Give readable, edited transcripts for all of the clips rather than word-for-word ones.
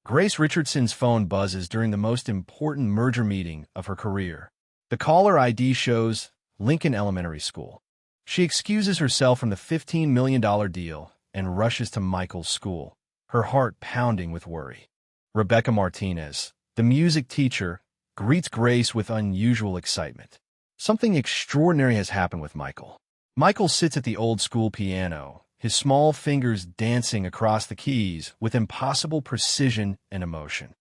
Grace Richardson's phone buzzes during the most important merger meeting of her career. The caller ID shows Lincoln Elementary School. She excuses herself from the $15 million deal and rushes to Michael's school, her heart pounding with worry. Rebecca Martinez, the music teacher, greets Grace with unusual excitement. Something extraordinary has happened with Michael. Michael sits at the old school piano, his small fingers dancing across the keys with impossible precision and emotion.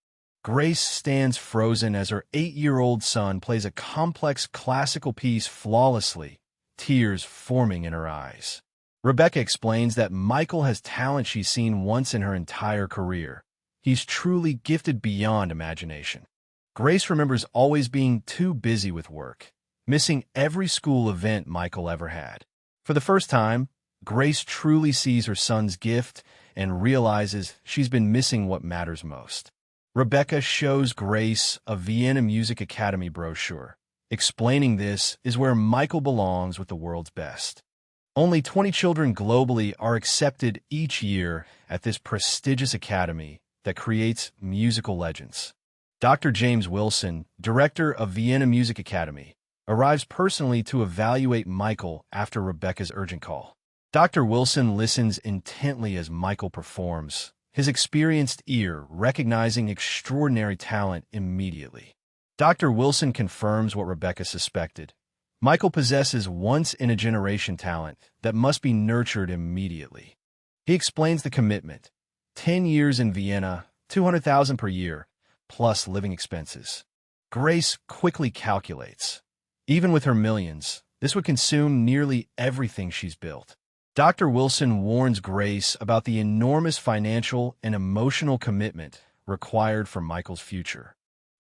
Grace stands frozen as her 8-year-old son plays a complex classical piece flawlessly, tears forming in her eyes. Rebecca explains that Michael has talent she's seen once in her entire career. He's truly gifted beyond imagination. Grace remembers always being too busy with work, missing every school event Michael ever had. For the first time, Grace truly sees her son's gift and realizes she's been missing what matters most. Rebecca shows Grace a Vienna Music Academy brochure, explaining this is where Michael belongs with the world's best. Only 20 children globally are accepted each year at this prestigious academy that creates musical legends. Dr. James Wilson, director of Vienna Music Academy, arrives personally to evaluate Michael after Rebecca's urgent call. Dr. Wilson listens intently as Michael performs, his experienced ear recognizing extraordinary talent immediately. Dr. Wilson confirms what Rebecca suspected. Michael possesses once-in-a-generation talent that must be nurtured immediately. He explains the commitment: 10 years in Vienna, $200,000 per year, plus living expenses. Grace quickly calculates. Even with her millions, this would consume nearly everything she's built. Dr. Wilson warns Grace about the enormous financial and emotional commitment required for Michael's future.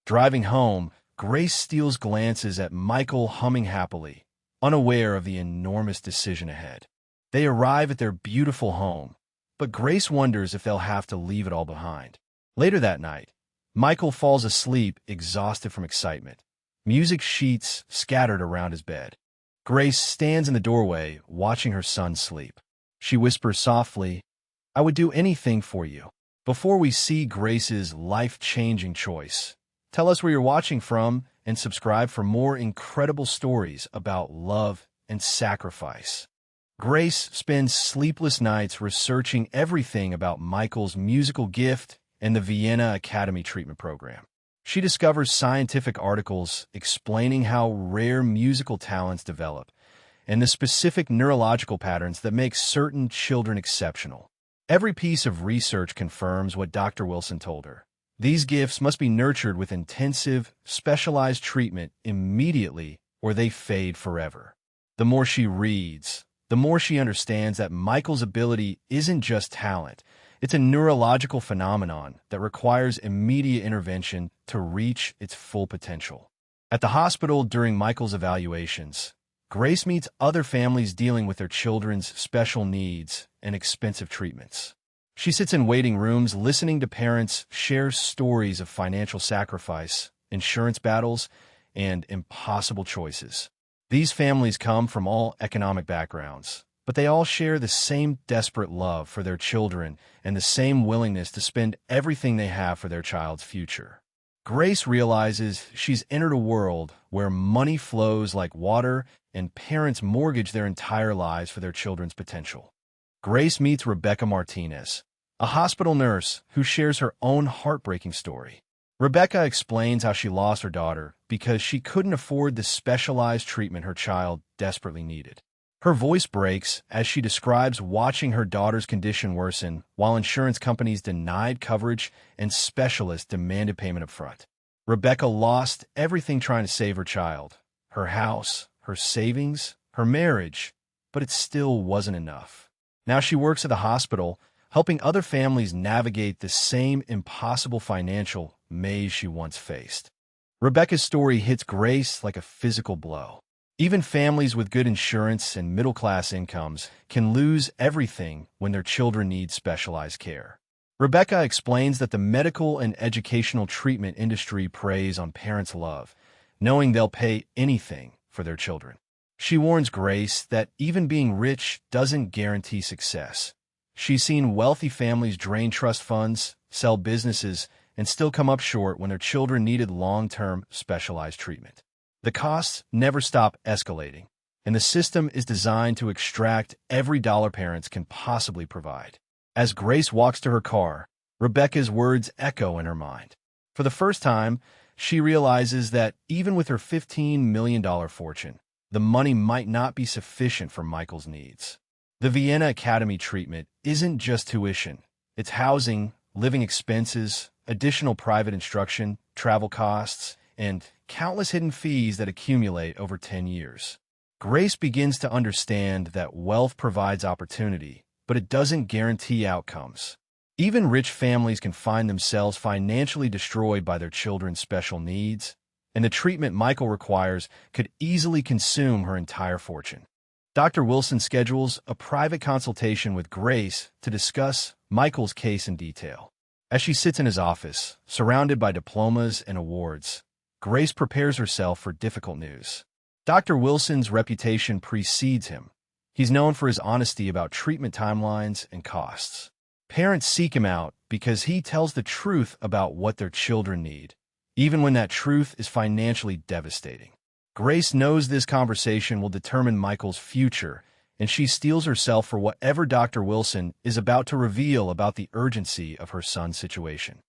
Driving home, Grace steals glances at Michael humming happily, unaware of the enormous decision ahead. They arrive at their beautiful home, but Grace wonders if they'll have to leave it all behind. Later that night, Michael falls asleep, exhausted from excitement, music sheets scattered around his bed. Grace stands in the doorway, watching her son sleep. She whispers softly, "I would do anything for you." Before we see Grace's life-changing choice, tell us where you're watching from and subscribe for more incredible stories about love and sacrifice. Grace spends sleepless nights researching everything about Michael's musical gift and the Vienna Academy treatment program. She discovers scientific articles explaining how rare musical talents develop and the specific neurological patterns that make certain children exceptional. Every piece of research confirms what Dr. Wilson told her. These gifts must be nurtured with intensive, specialized treatment immediately or they fade forever. The more she reads, the more she understands that Michael's ability isn't just talent. It's a neurological phenomenon that requires immediate intervention to reach its full potential. At the hospital during Michael's evaluations, Grace meets other families dealing with their children's special needs and expensive treatments. She sits in waiting rooms listening to parents share stories of financial sacrifice, insurance battles, and impossible choices. These families come from all economic backgrounds, but they all share the same desperate love for their children and the same willingness to spend everything they have for their child's future. Grace realizes she's entered a world where money flows like water and parents mortgage their entire lives for their children's potential. Grace meets Rebecca Martinez, a hospital nurse who shares her own heartbreaking story. Rebecca explains how she lost her daughter because she couldn't afford the specialized treatment her child desperately needed. Her voice breaks as she describes watching her daughter's condition worsen while insurance companies denied coverage and specialists demanded payment up front. Rebecca lost everything trying to save her child, her house, her savings, her marriage, but it still wasn't enough. Now she works at the hospital, helping other families navigate the same impossible financial maze she once faced. Rebecca's story hits Grace like a physical blow. Even families with good insurance and middle-class incomes can lose everything when their children need specialized care. Rebecca explains that the medical and educational treatment industry preys on parents' love, knowing they'll pay anything for their children. She warns Grace that even being rich doesn't guarantee success. She's seen wealthy families drain trust funds sell businesses, and still come up short when their children needed long-term, specialized treatment. The costs never stop escalating, and the system is designed to extract every dollar parents can possibly provide. As Grace walks to her car, Rebecca's words echo in her mind. For the first time, she realizes that even with her $15 million fortune, the money might not be sufficient for Michael's needs. The Vienna Academy treatment isn't just tuition. It's housing, living expenses, additional private instruction, travel costs, and countless hidden fees that accumulate over 10 years. Grace begins to understand that wealth provides opportunity, but it doesn't guarantee outcomes. Even rich families can find themselves financially destroyed by their children's special needs, and the treatment Michael requires could easily consume her entire fortune. Dr. Wilson schedules a private consultation with Grace to discuss Michael's case in detail. As she sits in his office, surrounded by diplomas and awards, Grace prepares herself for difficult news. Dr. Wilson's reputation precedes him. He's known for his honesty about treatment timelines and costs. Parents seek him out because he tells the truth about what their children need, even when that truth is financially devastating. Grace knows this conversation will determine Michael's future, and she steels herself for whatever Dr. Wilson is about to reveal about the urgency of her son's situation.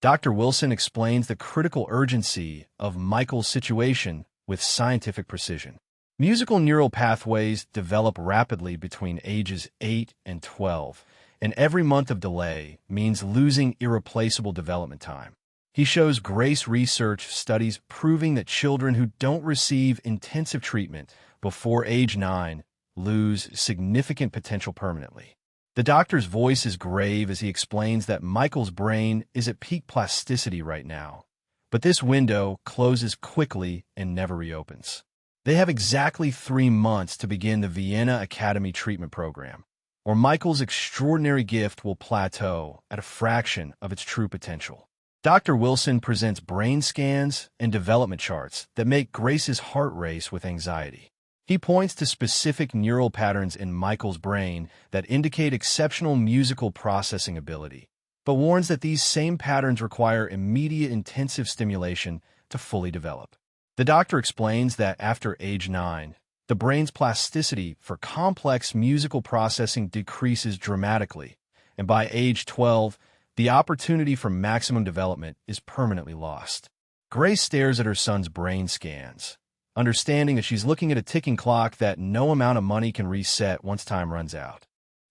Dr. Wilson explains the critical urgency of Michael's situation with scientific precision. Musical neural pathways develop rapidly between ages 8 and 12, and every month of delay means losing irreplaceable development time. He shows Grace research studies proving that children who don't receive intensive treatment before age 9 lose significant potential permanently. The doctor's voice is grave as he explains that Michael's brain is at peak plasticity right now, but this window closes quickly and never reopens. They have exactly 3 months to begin the Vienna Academy treatment program, or Michael's extraordinary gift will plateau at a fraction of its true potential. Dr. Wilson presents brain scans and development charts that make Grace's heart race with anxiety. He points to specific neural patterns in Michael's brain that indicate exceptional musical processing ability, but warns that these same patterns require immediate intensive stimulation to fully develop. The doctor explains that after age 9, the brain's plasticity for complex musical processing decreases dramatically, and by age 12, the opportunity for maximum development is permanently lost. Grace stares at her son's brain scans, understanding that she's looking at a ticking clock that no amount of money can reset once time runs out.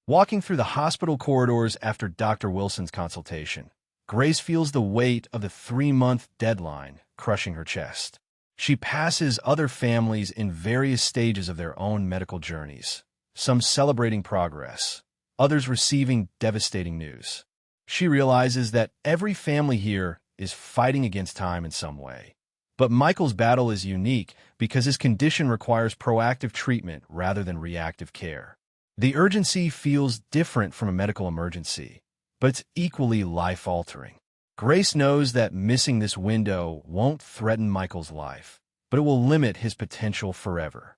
Walking through the hospital corridors after Dr. Wilson's consultation, Grace feels the weight of the 3-month deadline crushing her chest. She passes other families in various stages of their own medical journeys, some celebrating progress, others receiving devastating news. She realizes that every family here is fighting against time in some way. But Michael's battle is unique because his condition requires proactive treatment rather than reactive care. The urgency feels different from a medical emergency, but it's equally life-altering. Grace knows that missing this window won't threaten Michael's life, but it will limit his potential forever.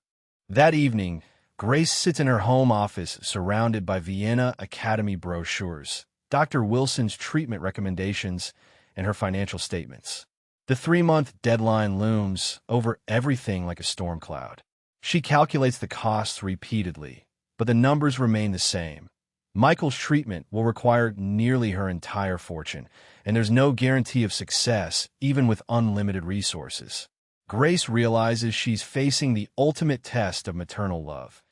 That evening, Grace sits in her home office surrounded by Vienna Academy brochures, Dr. Wilson's treatment recommendations, and her financial statements. The 3-month deadline looms over everything like a storm cloud. She calculates the costs repeatedly, but the numbers remain the same. Michael's treatment will require nearly her entire fortune, and there's no guarantee of success, even with unlimited resources. Grace realizes she's facing the ultimate test of maternal love,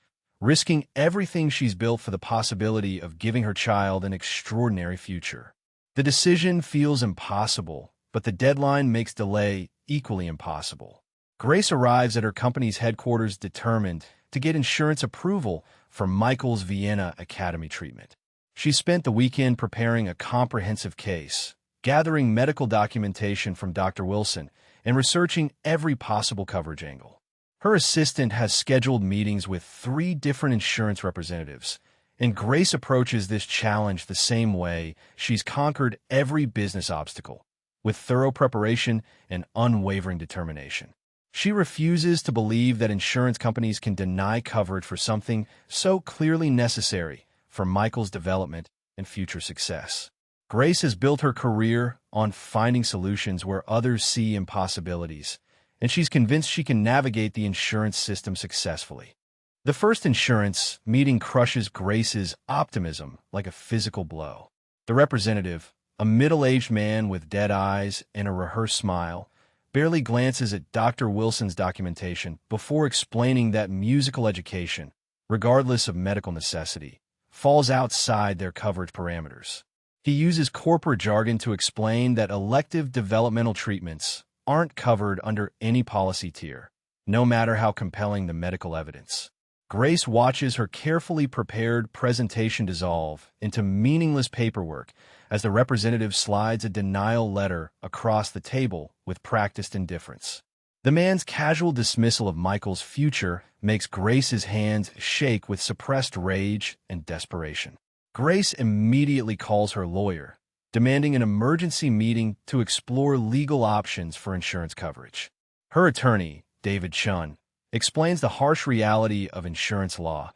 risking everything she's built for the possibility of giving her child an extraordinary future. The decision feels impossible, but the deadline makes delay equally impossible. Grace arrives at her company's headquarters determined to get insurance approval for Michael's Vienna Academy treatment. She spent the weekend preparing a comprehensive case, gathering medical documentation from Dr. Wilson, and researching every possible coverage angle. Her assistant has scheduled meetings with 3 different insurance representatives, and Grace approaches this challenge the same way she's conquered every business obstacle, with thorough preparation and unwavering determination. She refuses to believe that insurance companies can deny coverage for something so clearly necessary for Michael's development and future success. Grace has built her career on finding solutions where others see impossibilities, and she's convinced she can navigate the insurance system successfully. The first insurance meeting crushes Grace's optimism like a physical blow. The representative, a middle-aged man with dead eyes and a rehearsed smile, barely glances at Dr. Wilson's documentation before explaining that musical education, regardless of medical necessity, falls outside their coverage parameters. He uses corporate jargon to explain that elective developmental treatments aren't covered under any policy tier, no matter how compelling the medical evidence. Grace watches her carefully prepared presentation dissolve into meaningless paperwork as the representative slides a denial letter across the table with practiced indifference. The man's casual dismissal of Michael's future makes Grace's hands shake with suppressed rage and desperation. Grace immediately calls her lawyer, demanding an emergency meeting to explore legal options for insurance coverage. Her attorney, David Chun, explains the harsh reality of insurance law.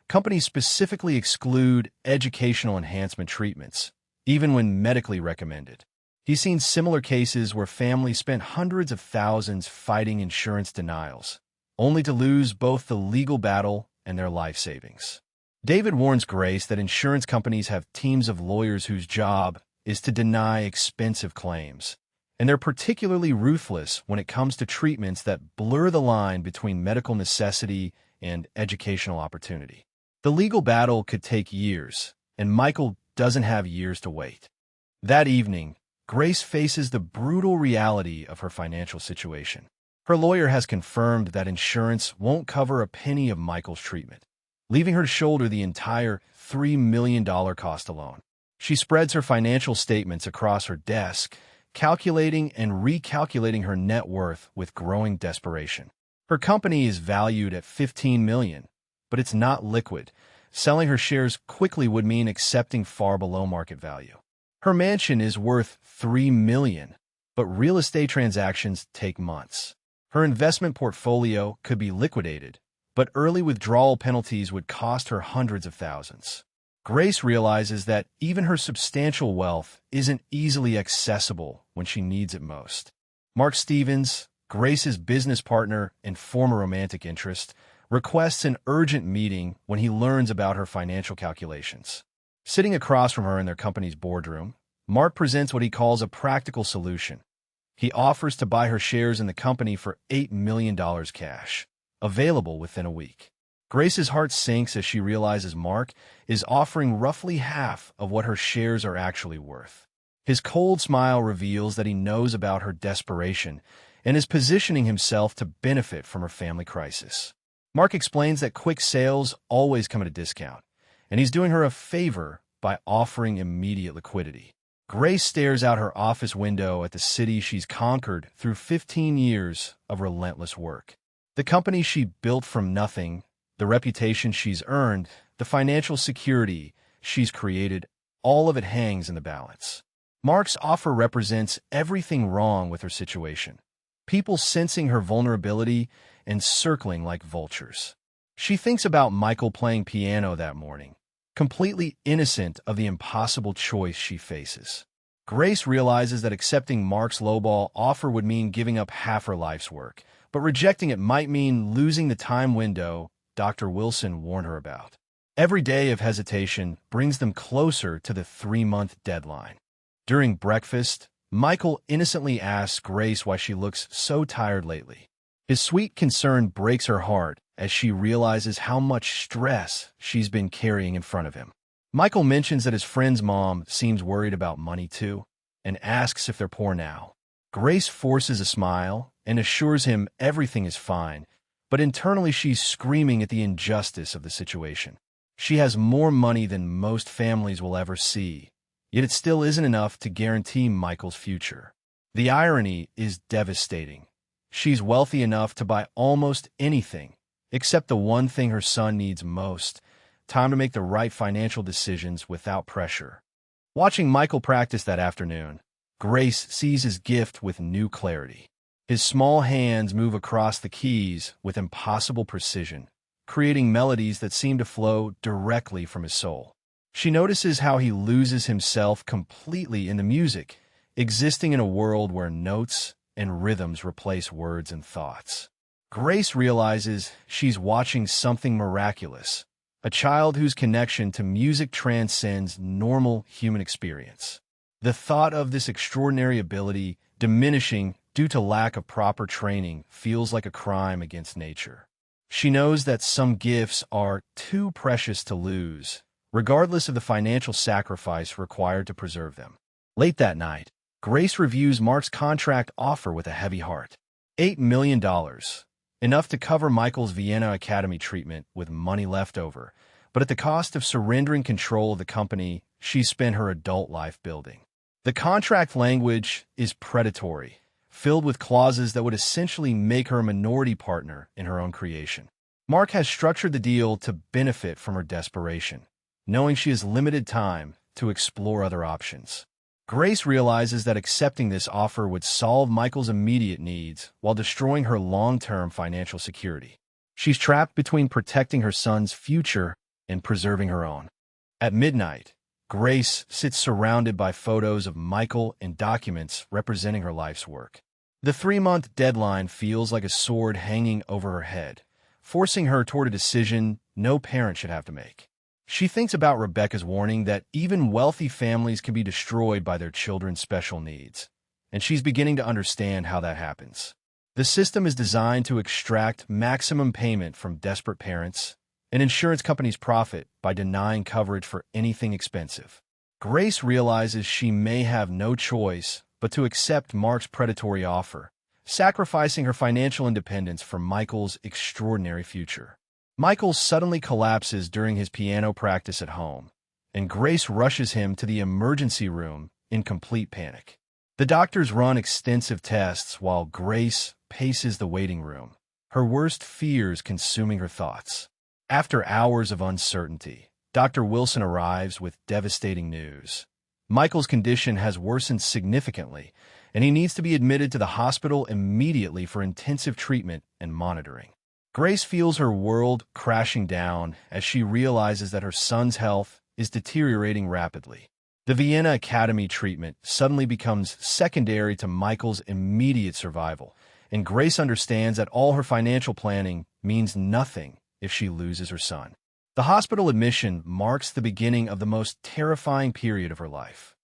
Companies specifically exclude educational enhancement treatments, even when medically recommended. He's seen similar cases where families spent hundreds of thousands fighting insurance denials, only to lose both the legal battle and their life savings. David warns Grace that insurance companies have teams of lawyers whose job is to deny expensive claims, and they're particularly ruthless when it comes to treatments that blur the line between medical necessity and educational opportunity. The legal battle could take years, and Michael doesn't have years to wait. That evening, Grace faces the brutal reality of her financial situation. Her lawyer has confirmed that insurance won't cover a penny of Michael's treatment, leaving her to shoulder the entire $3 million cost alone. She spreads her financial statements across her desk, calculating and recalculating her net worth with growing desperation. Her company is valued at $15 million, but it's not liquid. Selling her shares quickly would mean accepting far below market value. Her mansion is worth $3 million, but real estate transactions take months. Her investment portfolio could be liquidated, but early withdrawal penalties would cost her hundreds of thousands. Grace realizes that even her substantial wealth isn't easily accessible when she needs it most. Mark Stevens, Grace's business partner and former romantic interest, requests an urgent meeting when he learns about her financial calculations. Sitting across from her in their company's boardroom, Mark presents what he calls a practical solution. He offers to buy her shares in the company for $8 million cash, available within a week. Grace's heart sinks as she realizes Mark is offering roughly half of what her shares are actually worth. His cold smile reveals that he knows about her desperation and is positioning himself to benefit from her family crisis. Mark explains that quick sales always come at a discount, and he's doing her a favor by offering immediate liquidity. Grace stares out her office window at the city she's conquered through 15 years of relentless work. The company she built from nothing, the reputation she's earned, the financial security she's created, all of it hangs in the balance. Mark's offer represents everything wrong with her situation. People sensing her vulnerability and circling like vultures. She thinks about Michael playing piano that morning, completely innocent of the impossible choice she faces. Grace realizes that accepting Mark's lowball offer would mean giving up half her life's work, but rejecting it might mean losing the time window Dr. Wilson warned her about. Every day of hesitation brings them closer to the 3-month deadline. During breakfast, Michael innocently asks Grace why she looks so tired lately. His sweet concern breaks her heart as she realizes how much stress she's been carrying in front of him. Michael mentions that his friend's mom seems worried about money too, and asks if they're poor now. Grace forces a smile and assures him everything is fine, but internally she's screaming at the injustice of the situation. She has more money than most families will ever see, yet it still isn't enough to guarantee Michael's future. The irony is devastating. She's wealthy enough to buy almost anything, except the one thing her son needs most: time to make the right financial decisions without pressure. Watching Michael practice that afternoon, Grace sees his gift with new clarity. His small hands move across the keys with impossible precision, creating melodies that seem to flow directly from his soul. She notices how he loses himself completely in the music, existing in a world where notes and rhythms replace words and thoughts. Grace realizes she's watching something miraculous, a child whose connection to music transcends normal human experience. The thought of this extraordinary ability diminishing due to lack of proper training feels like a crime against nature. She knows that some gifts are too precious to lose, regardless of the financial sacrifice required to preserve them. Late that night, Grace reviews Mark's contract offer with a heavy heart. $8 million, enough to cover Michael's Vienna Academy treatment with money left over, but at the cost of surrendering control of the company she spent her adult life building. The contract language is predatory, filled with clauses that would essentially make her a minority partner in her own creation. Mark has structured the deal to benefit from her desperation, knowing she has limited time to explore other options. Grace realizes that accepting this offer would solve Michael's immediate needs while destroying her long-term financial security. She's trapped between protecting her son's future and preserving her own. At midnight, Grace sits surrounded by photos of Michael and documents representing her life's work. The 3-month deadline feels like a sword hanging over her head, forcing her toward a decision no parent should have to make. She thinks about Rebecca's warning that even wealthy families can be destroyed by their children's special needs, and she's beginning to understand how that happens. The system is designed to extract maximum payment from desperate parents, and insurance companies profit by denying coverage for anything expensive. Grace realizes she may have no choice but to accept Mark's predatory offer, sacrificing her financial independence for Michael's extraordinary future. Michael suddenly collapses during his piano practice at home, and Grace rushes him to the emergency room in complete panic. The doctors run extensive tests while Grace paces the waiting room, her worst fears consuming her thoughts. After hours of uncertainty, Dr. Wilson arrives with devastating news. Michael's condition has worsened significantly, and he needs to be admitted to the hospital immediately for intensive treatment and monitoring. Grace feels her world crashing down as she realizes that her son's health is deteriorating rapidly. The Vienna Academy treatment suddenly becomes secondary to Michael's immediate survival, and Grace understands that all her financial planning means nothing if she loses her son. The hospital admission marks the beginning of the most terrifying period of her life.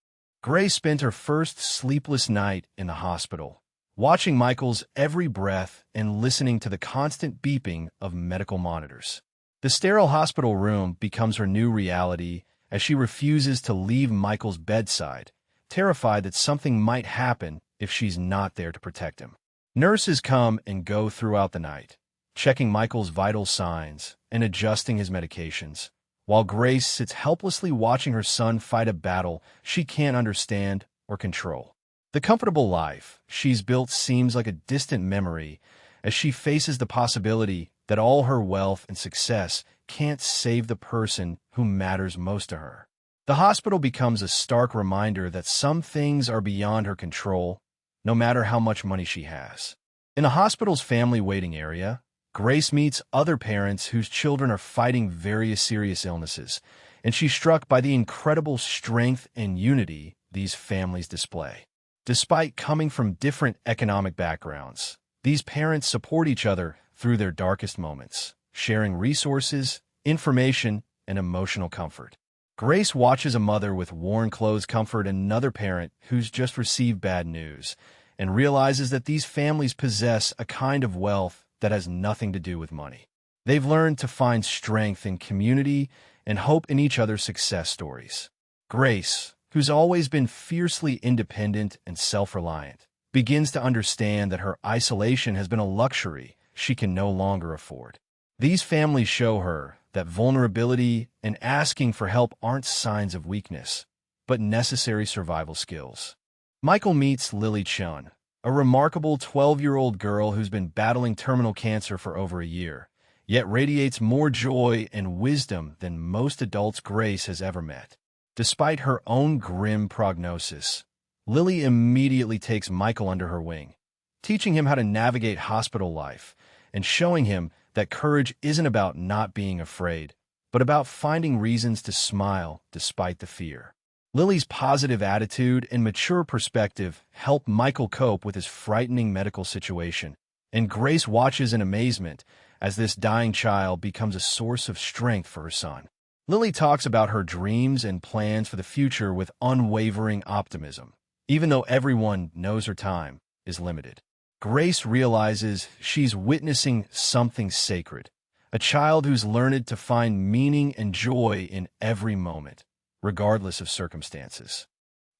Grace spent her first sleepless night in the hospital, watching Michael's every breath and listening to the constant beeping of medical monitors. The sterile hospital room becomes her new reality as she refuses to leave Michael's bedside, terrified that something might happen if she's not there to protect him. Nurses come and go throughout the night, checking Michael's vital signs and adjusting his medications, while Grace sits helplessly watching her son fight a battle she can't understand or control. The comfortable life she's built seems like a distant memory as she faces the possibility that all her wealth and success can't save the person who matters most to her. The hospital becomes a stark reminder that some things are beyond her control, no matter how much money she has. In the hospital's family waiting area, Grace meets other parents whose children are fighting various serious illnesses, and she's struck by the incredible strength and unity these families display. Despite coming from different economic backgrounds, these parents support each other through their darkest moments, sharing resources, information, and emotional comfort. Grace watches a mother with worn clothes comfort another parent who's just received bad news, and realizes that these families possess a kind of wealth that has nothing to do with money. They've learned to find strength in community and hope in each other's success stories. Grace, who's always been fiercely independent and self-reliant, begins to understand that her isolation has been a luxury she can no longer afford. These families show her that vulnerability and asking for help aren't signs of weakness, but necessary survival skills. Michael meets Lily Chun, a remarkable 12-year-old girl who's been battling terminal cancer for over a year, yet radiates more joy and wisdom than most adults Grace has ever met. Despite her own grim prognosis, Lily immediately takes Michael under her wing, teaching him how to navigate hospital life and showing him that courage isn't about not being afraid, but about finding reasons to smile despite the fear. Lily's positive attitude and mature perspective help Michael cope with his frightening medical situation, and Grace watches in amazement as this dying child becomes a source of strength for her son. Lily talks about her dreams and plans for the future with unwavering optimism, even though everyone knows her time is limited. Grace realizes she's witnessing something sacred, a child who's learned to find meaning and joy in every moment, regardless of circumstances.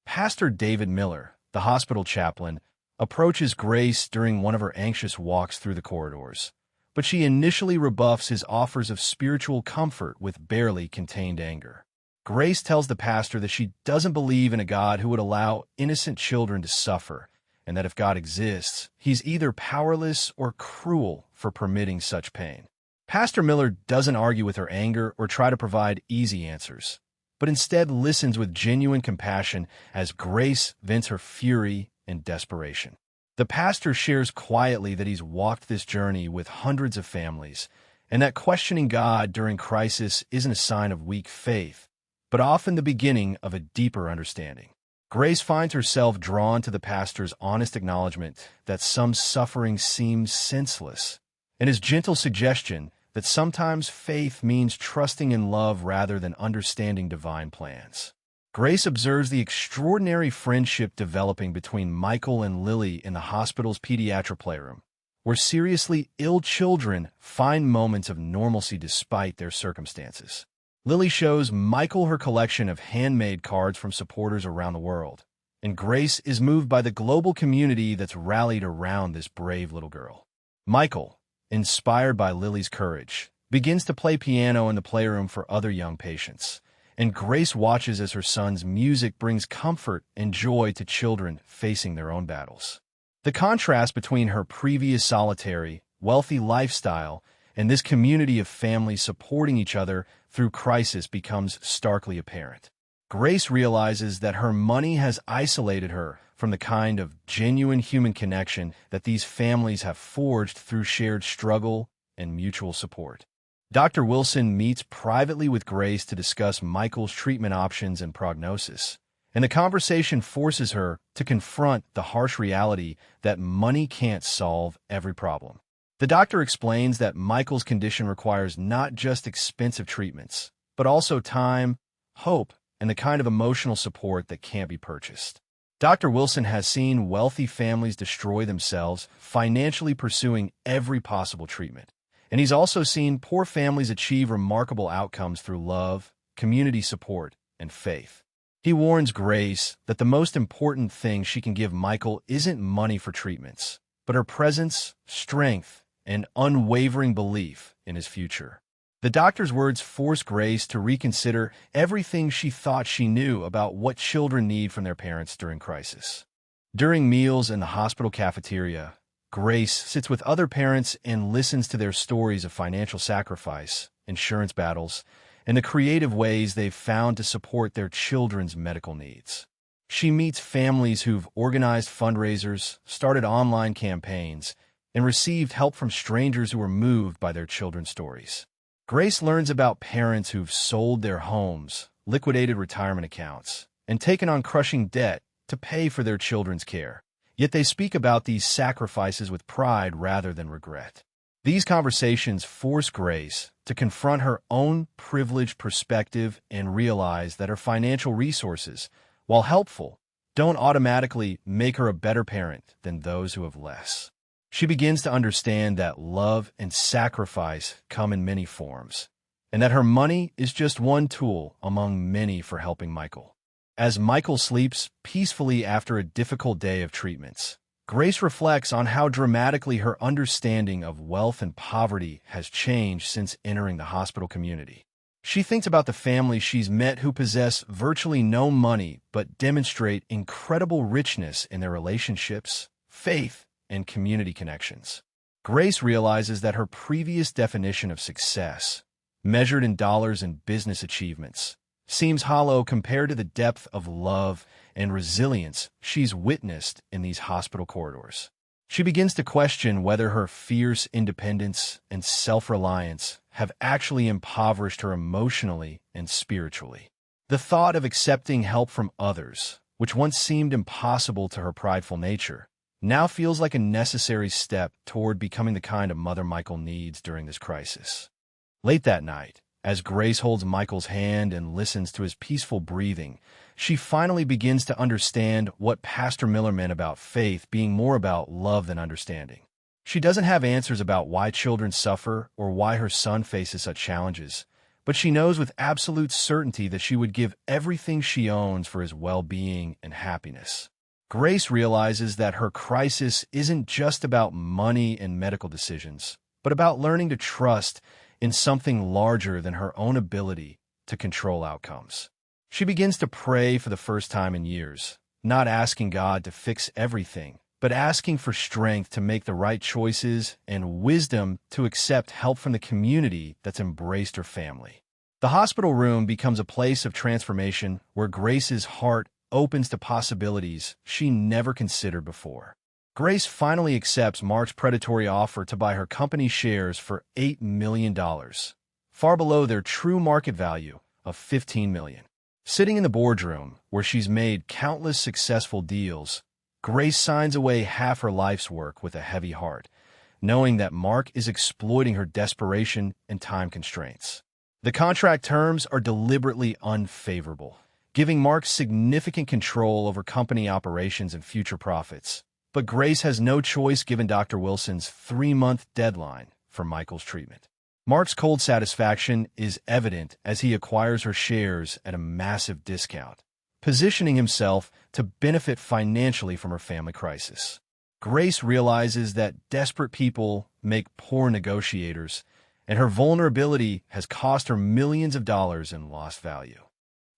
Pastor David Miller, the hospital chaplain, approaches Grace during one of her anxious walks through the corridors, but she initially rebuffs his offers of spiritual comfort with barely contained anger. Grace tells the pastor that she doesn't believe in a God who would allow innocent children to suffer, and that if God exists, he's either powerless or cruel for permitting such pain. Pastor Miller doesn't argue with her anger or try to provide easy answers, but instead listens with genuine compassion as Grace vents her fury and desperation. The pastor shares quietly that he's walked this journey with hundreds of families, and that questioning God during crisis isn't a sign of weak faith, but often the beginning of a deeper understanding. Grace finds herself drawn to the pastor's honest acknowledgement that some suffering seems senseless, and his gentle suggestion that sometimes faith means trusting in love rather than understanding divine plans. Grace observes the extraordinary friendship developing between Michael and Lily in the hospital's pediatric playroom, where seriously ill children find moments of normalcy despite their circumstances. Lily shows Michael her collection of handmade cards from supporters around the world, and Grace is moved by the global community that's rallied around this brave little girl. Michael, inspired by Lily's courage, begins to play piano in the playroom for other young patients, and Grace watches as her son's music brings comfort and joy to children facing their own battles. The contrast between her previous solitary, wealthy lifestyle and this community of families supporting each other through crisis becomes starkly apparent. Grace realizes that her money has isolated her from the kind of genuine human connection that these families have forged through shared struggle and mutual support. Dr. Wilson meets privately with Grace to discuss Michael's treatment options and prognosis, and the conversation forces her to confront the harsh reality that money can't solve every problem. The doctor explains that Michael's condition requires not just expensive treatments, but also time, hope, and the kind of emotional support that can't be purchased. Dr. Wilson has seen wealthy families destroy themselves, financially pursuing every possible treatment. And he's also seen poor families achieve remarkable outcomes through love, community support, and faith. He warns Grace that the most important thing she can give Michael isn't money for treatments, but her presence, strength, and unwavering belief in his future. The doctor's words force Grace to reconsider everything she thought she knew about what children need from their parents during crisis. During meals in the hospital cafeteria, Grace sits with other parents and listens to their stories of financial sacrifice, insurance battles, and the creative ways they've found to support their children's medical needs. She meets families who've organized fundraisers, started online campaigns, and received help from strangers who were moved by their children's stories. Grace learns about parents who've sold their homes, liquidated retirement accounts, and taken on crushing debt to pay for their children's care. Yet they speak about these sacrifices with pride rather than regret. These conversations force Grace to confront her own privileged perspective and realize that her financial resources, while helpful, don't automatically make her a better parent than those who have less. She begins to understand that love and sacrifice come in many forms, and that her money is just one tool among many for helping Michael. As Michael sleeps peacefully after a difficult day of treatments, Grace reflects on how dramatically her understanding of wealth and poverty has changed since entering the hospital community. She thinks about the families she's met who possess virtually no money but demonstrate incredible richness in their relationships, faith, and community connections. Grace realizes that her previous definition of success, measured in dollars and business achievements, seems hollow compared to the depth of love and resilience she's witnessed in these hospital corridors. She begins to question whether her fierce independence and self-reliance have actually impoverished her emotionally and spiritually. The thought of accepting help from others, which once seemed impossible to her prideful nature, now feels like a necessary step toward becoming the kind of mother Michael needs during this crisis. Late that night, as Grace holds Michael's hand and listens to his peaceful breathing, she finally begins to understand what Pastor Miller meant about faith being more about love than understanding. She doesn't have answers about why children suffer or why her son faces such challenges, but she knows with absolute certainty that she would give everything she owns for his well-being and happiness. Grace realizes that her crisis isn't just about money and medical decisions, but about learning to trust in something larger than her own ability to control outcomes. She begins to pray for the first time in years, not asking God to fix everything, but asking for strength to make the right choices and wisdom to accept help from the community that's embraced her family. The hospital room becomes a place of transformation where Grace's heart opens to possibilities she never considered before. Grace finally accepts Mark's predatory offer to buy her company's shares for $8 million, far below their true market value of $15 million. Sitting in the boardroom, where she's made countless successful deals, Grace signs away half her life's work with a heavy heart, knowing that Mark is exploiting her desperation and time constraints. The contract terms are deliberately unfavorable, giving Mark significant control over company operations and future profits. But Grace has no choice given Dr. Wilson's 3-month deadline for Michael's treatment. Mark's cold satisfaction is evident as he acquires her shares at a massive discount, positioning himself to benefit financially from her family crisis. Grace realizes that desperate people make poor negotiators, and her vulnerability has cost her millions of dollars in lost value.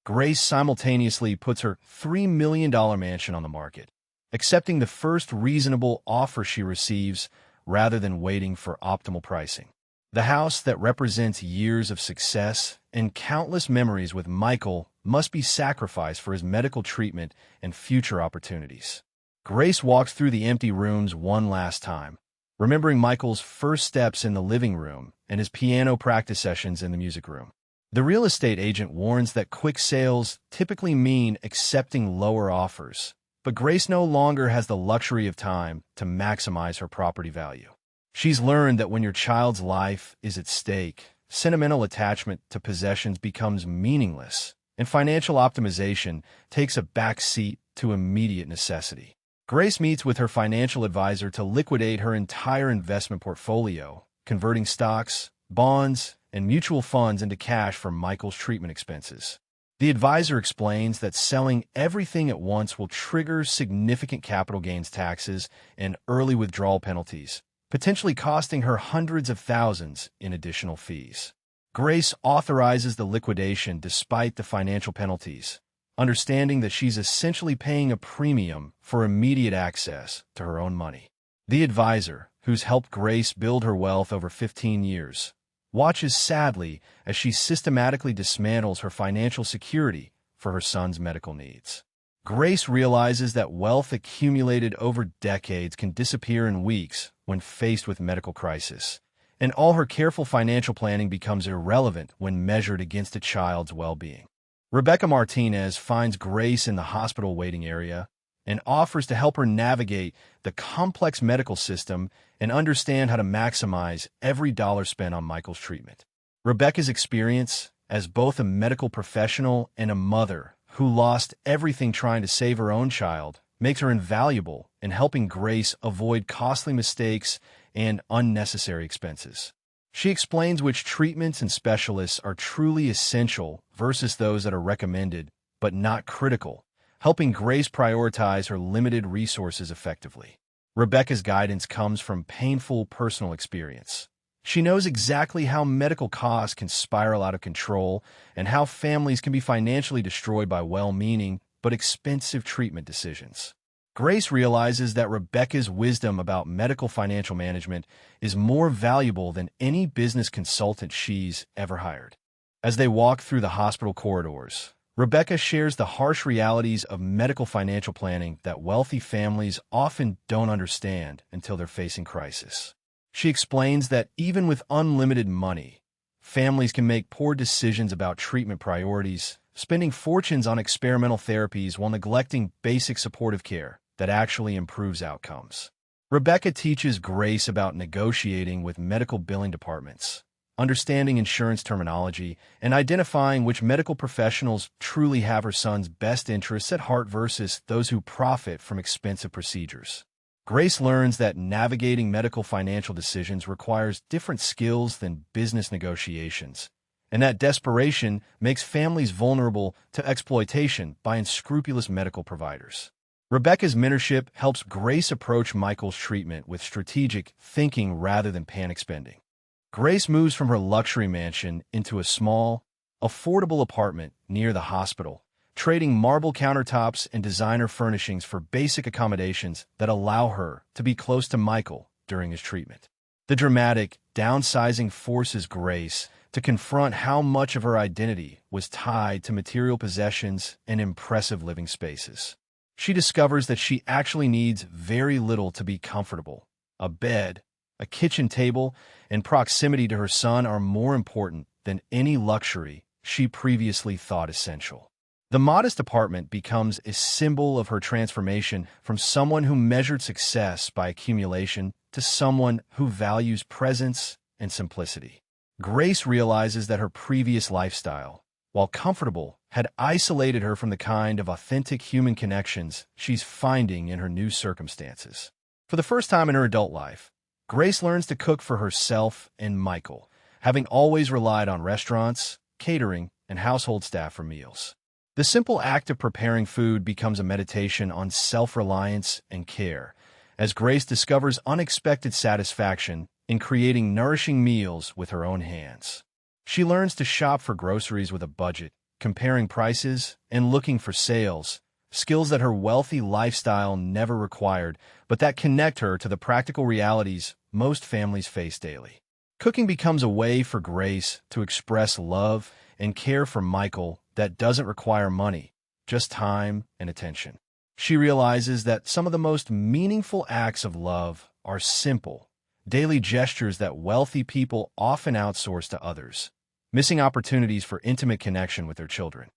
Grace simultaneously puts her $3 million mansion on the market, accepting the first reasonable offer she receives rather than waiting for optimal pricing. The house that represents years of success and countless memories with Michael must be sacrificed for his medical treatment and future opportunities. Grace walks through the empty rooms one last time, remembering Michael's first steps in the living room and his piano practice sessions in the music room. The real estate agent warns that quick sales typically mean accepting lower offers, but Grace no longer has the luxury of time to maximize her property value. She's learned that when your child's life is at stake, sentimental attachment to possessions becomes meaningless, and financial optimization takes a back seat to immediate necessity. Grace meets with her financial advisor to liquidate her entire investment portfolio, converting stocks, bonds, and mutual funds into cash for Michael's treatment expenses. The advisor explains that selling everything at once will trigger significant capital gains taxes and early withdrawal penalties, potentially costing her hundreds of thousands in additional fees. Grace authorizes the liquidation despite the financial penalties, understanding that she's essentially paying a premium for immediate access to her own money. The advisor, who's helped Grace build her wealth over 15 years, watches sadly as she systematically dismantles her financial security for her son's medical needs. Grace realizes that wealth accumulated over decades can disappear in weeks when faced with medical crisis, and all her careful financial planning becomes irrelevant when measured against a child's well-being. Rebecca Martinez finds Grace in the hospital waiting area and offers to help her navigate the complex medical system and understand how to maximize every dollar spent on Michael's treatment. Rebecca's experience as both a medical professional and a mother who lost everything trying to save her own child makes her invaluable in helping Grace avoid costly mistakes and unnecessary expenses. She explains which treatments and specialists are truly essential versus those that are recommended but not critical, helping Grace prioritize her limited resources effectively. Rebecca's guidance comes from painful personal experience. She knows exactly how medical costs can spiral out of control and how families can be financially destroyed by well-meaning but expensive treatment decisions. Grace realizes that Rebecca's wisdom about medical financial management is more valuable than any business consultant she's ever hired. As they walk through the hospital corridors, Rebecca shares the harsh realities of medical financial planning that wealthy families often don't understand until they're facing crisis. She explains that even with unlimited money, families can make poor decisions about treatment priorities, spending fortunes on experimental therapies while neglecting basic supportive care that actually improves outcomes. Rebecca teaches Grace about negotiating with medical billing departments, understanding insurance terminology, and identifying which medical professionals truly have her son's best interests at heart versus those who profit from expensive procedures. Grace learns that navigating medical financial decisions requires different skills than business negotiations, and that desperation makes families vulnerable to exploitation by unscrupulous medical providers. Rebecca's mentorship helps Grace approach Michael's treatment with strategic thinking rather than panic spending. Grace moves from her luxury mansion into a small, affordable apartment near the hospital, trading marble countertops and designer furnishings for basic accommodations that allow her to be close to Michael during his treatment. The dramatic downsizing forces Grace to confront how much of her identity was tied to material possessions and impressive living spaces. She discovers that she actually needs very little to be comfortable. A bed, a kitchen table, and proximity to her son are more important than any luxury she previously thought essential. The modest apartment becomes a symbol of her transformation from someone who measured success by accumulation to someone who values presence and simplicity. Grace realizes that her previous lifestyle, while comfortable, had isolated her from the kind of authentic human connections she's finding in her new circumstances. For the first time in her adult life, Grace learns to cook for herself and Michael, having always relied on restaurants, catering, and household staff for meals. The simple act of preparing food becomes a meditation on self-reliance and care, as Grace discovers unexpected satisfaction in creating nourishing meals with her own hands. She learns to shop for groceries with a budget, comparing prices, and looking for sales, skills that her wealthy lifestyle never required, but that connect her to the practical realities most families face daily. Cooking becomes a way for Grace to express love and care for Michael that doesn't require money, just time and attention. She realizes that some of the most meaningful acts of love are simple, daily gestures that wealthy people often outsource to others, missing opportunities for intimate connection with their children.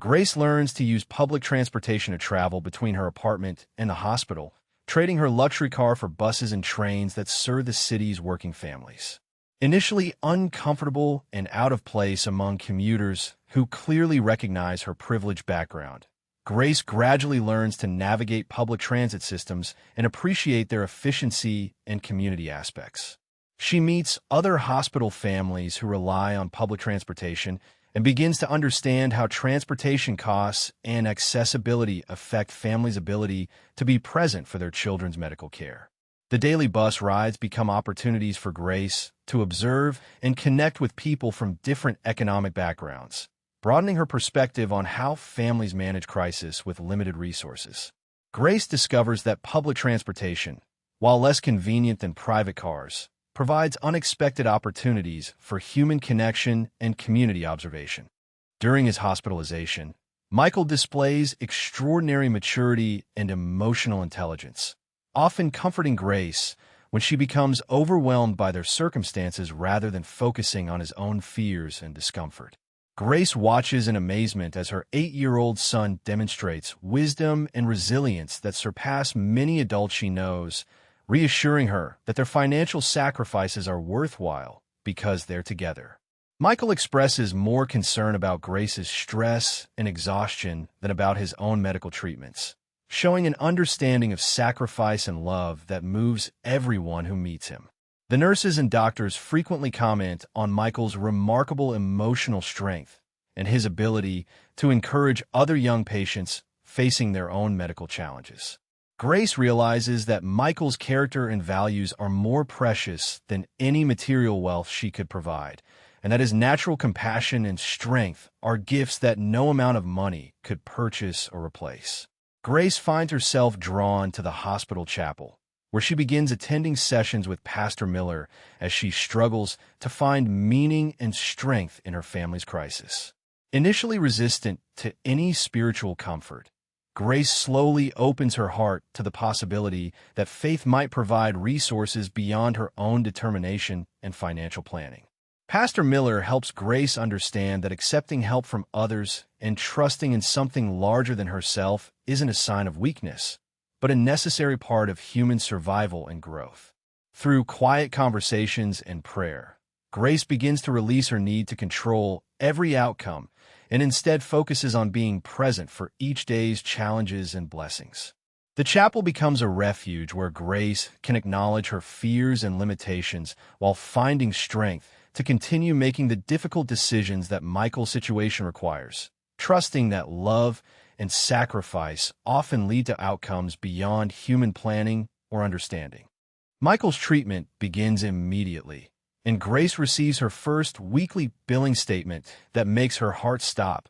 Grace learns to use public transportation to travel between her apartment and the hospital, trading her luxury car for buses and trains that serve the city's working families. Initially uncomfortable and out of place among commuters who clearly recognize her privileged background, Grace gradually learns to navigate public transit systems and appreciate their efficiency and community aspects. She meets other hospital families who rely on public transportation and begins to understand how transportation costs and accessibility affect families' ability to be present for their children's medical care. The daily bus rides become opportunities for Grace to observe and connect with people from different economic backgrounds, broadening her perspective on how families manage crisis with limited resources. Grace discovers that public transportation, while less convenient than private cars, provides unexpected opportunities for human connection and community observation. During his hospitalization, Michael displays extraordinary maturity and emotional intelligence, often comforting Grace when she becomes overwhelmed by their circumstances rather than focusing on his own fears and discomfort. Grace watches in amazement as her 8-year-old son demonstrates wisdom and resilience that surpass many adults she knows, reassuring her that their financial sacrifices are worthwhile because they're together. Michael expresses more concern about Grace's stress and exhaustion than about his own medical treatments, showing an understanding of sacrifice and love that moves everyone who meets him. The nurses and doctors frequently comment on Michael's remarkable emotional strength and his ability to encourage other young patients facing their own medical challenges. Grace realizes that Michael's character and values are more precious than any material wealth she could provide, and that his natural compassion and strength are gifts that no amount of money could purchase or replace. Grace finds herself drawn to the hospital chapel, where she begins attending sessions with Pastor Miller as she struggles to find meaning and strength in her family's crisis. Initially resistant to any spiritual comfort, Grace slowly opens her heart to the possibility that faith might provide resources beyond her own determination and financial planning. Pastor Miller helps Grace understand that accepting help from others and trusting in something larger than herself isn't a sign of weakness, but a necessary part of human survival and growth. Through quiet conversations and prayer, Grace begins to release her need to control every outcome and instead focuses on being present for each day's challenges and blessings. The chapel becomes a refuge where Grace can acknowledge her fears and limitations while finding strength to continue making the difficult decisions that Michael's situation requires, trusting that love and sacrifice often lead to outcomes beyond human planning or understanding. Michael's treatment begins immediately, and Grace receives her first weekly billing statement that makes her heart stop: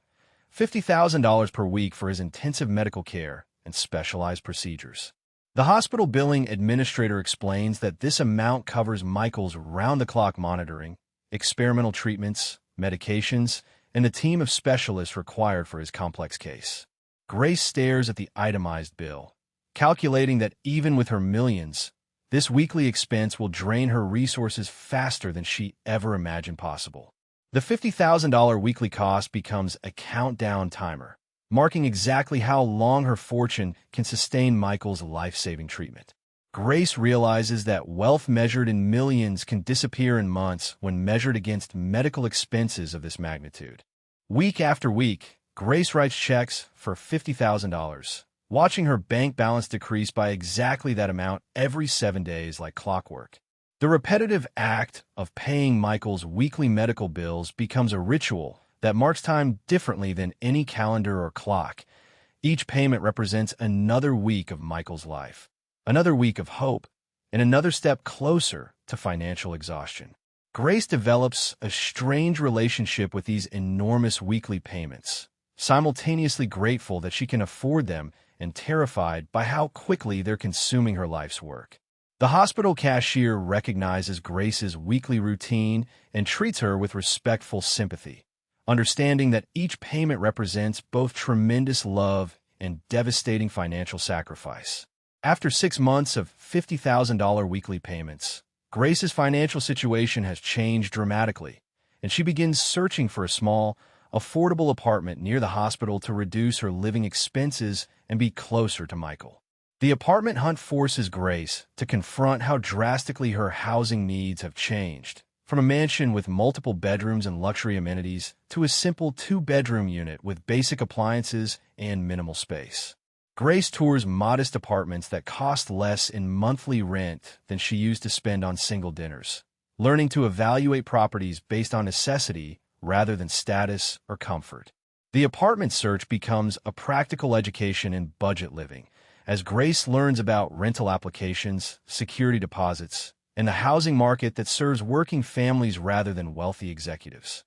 $50,000 per week for his intensive medical care and specialized procedures. The hospital billing administrator explains that this amount covers Michael's round-the-clock monitoring, experimental treatments, medications, and the team of specialists required for his complex case. Grace stares at the itemized bill, calculating that even with her millions, this weekly expense will drain her resources faster than she ever imagined possible. The $50,000 weekly cost becomes a countdown timer, marking exactly how long her fortune can sustain Michael's life-saving treatment. Grace realizes that wealth measured in millions can disappear in months when measured against medical expenses of this magnitude. Week after week, Grace writes checks for $50,000, watching her bank balance decrease by exactly that amount every 7 days like clockwork. The repetitive act of paying Michael's weekly medical bills becomes a ritual that marks time differently than any calendar or clock. Each payment represents another week of Michael's life, another week of hope, and another step closer to financial exhaustion. Grace develops a strange relationship with these enormous weekly payments, simultaneously grateful that she can afford them and terrified by how quickly they're consuming her life's work. The hospital cashier recognizes Grace's weekly routine and treats her with respectful sympathy, understanding that each payment represents both tremendous love and devastating financial sacrifice. After 6 months of $50,000 weekly payments, Grace's financial situation has changed dramatically, and she begins searching for a small, affordable apartment near the hospital to reduce her living expenses and be closer to Michael. The apartment hunt forces Grace to confront how drastically her housing needs have changed, from a mansion with multiple bedrooms and luxury amenities to a simple 2-bedroom unit with basic appliances and minimal space. Grace tours modest apartments that cost less in monthly rent than she used to spend on single dinners, learning to evaluate properties based on necessity rather than status or comfort. The apartment search becomes a practical education in budget living, as Grace learns about rental applications, security deposits, and the housing market that serves working families rather than wealthy executives.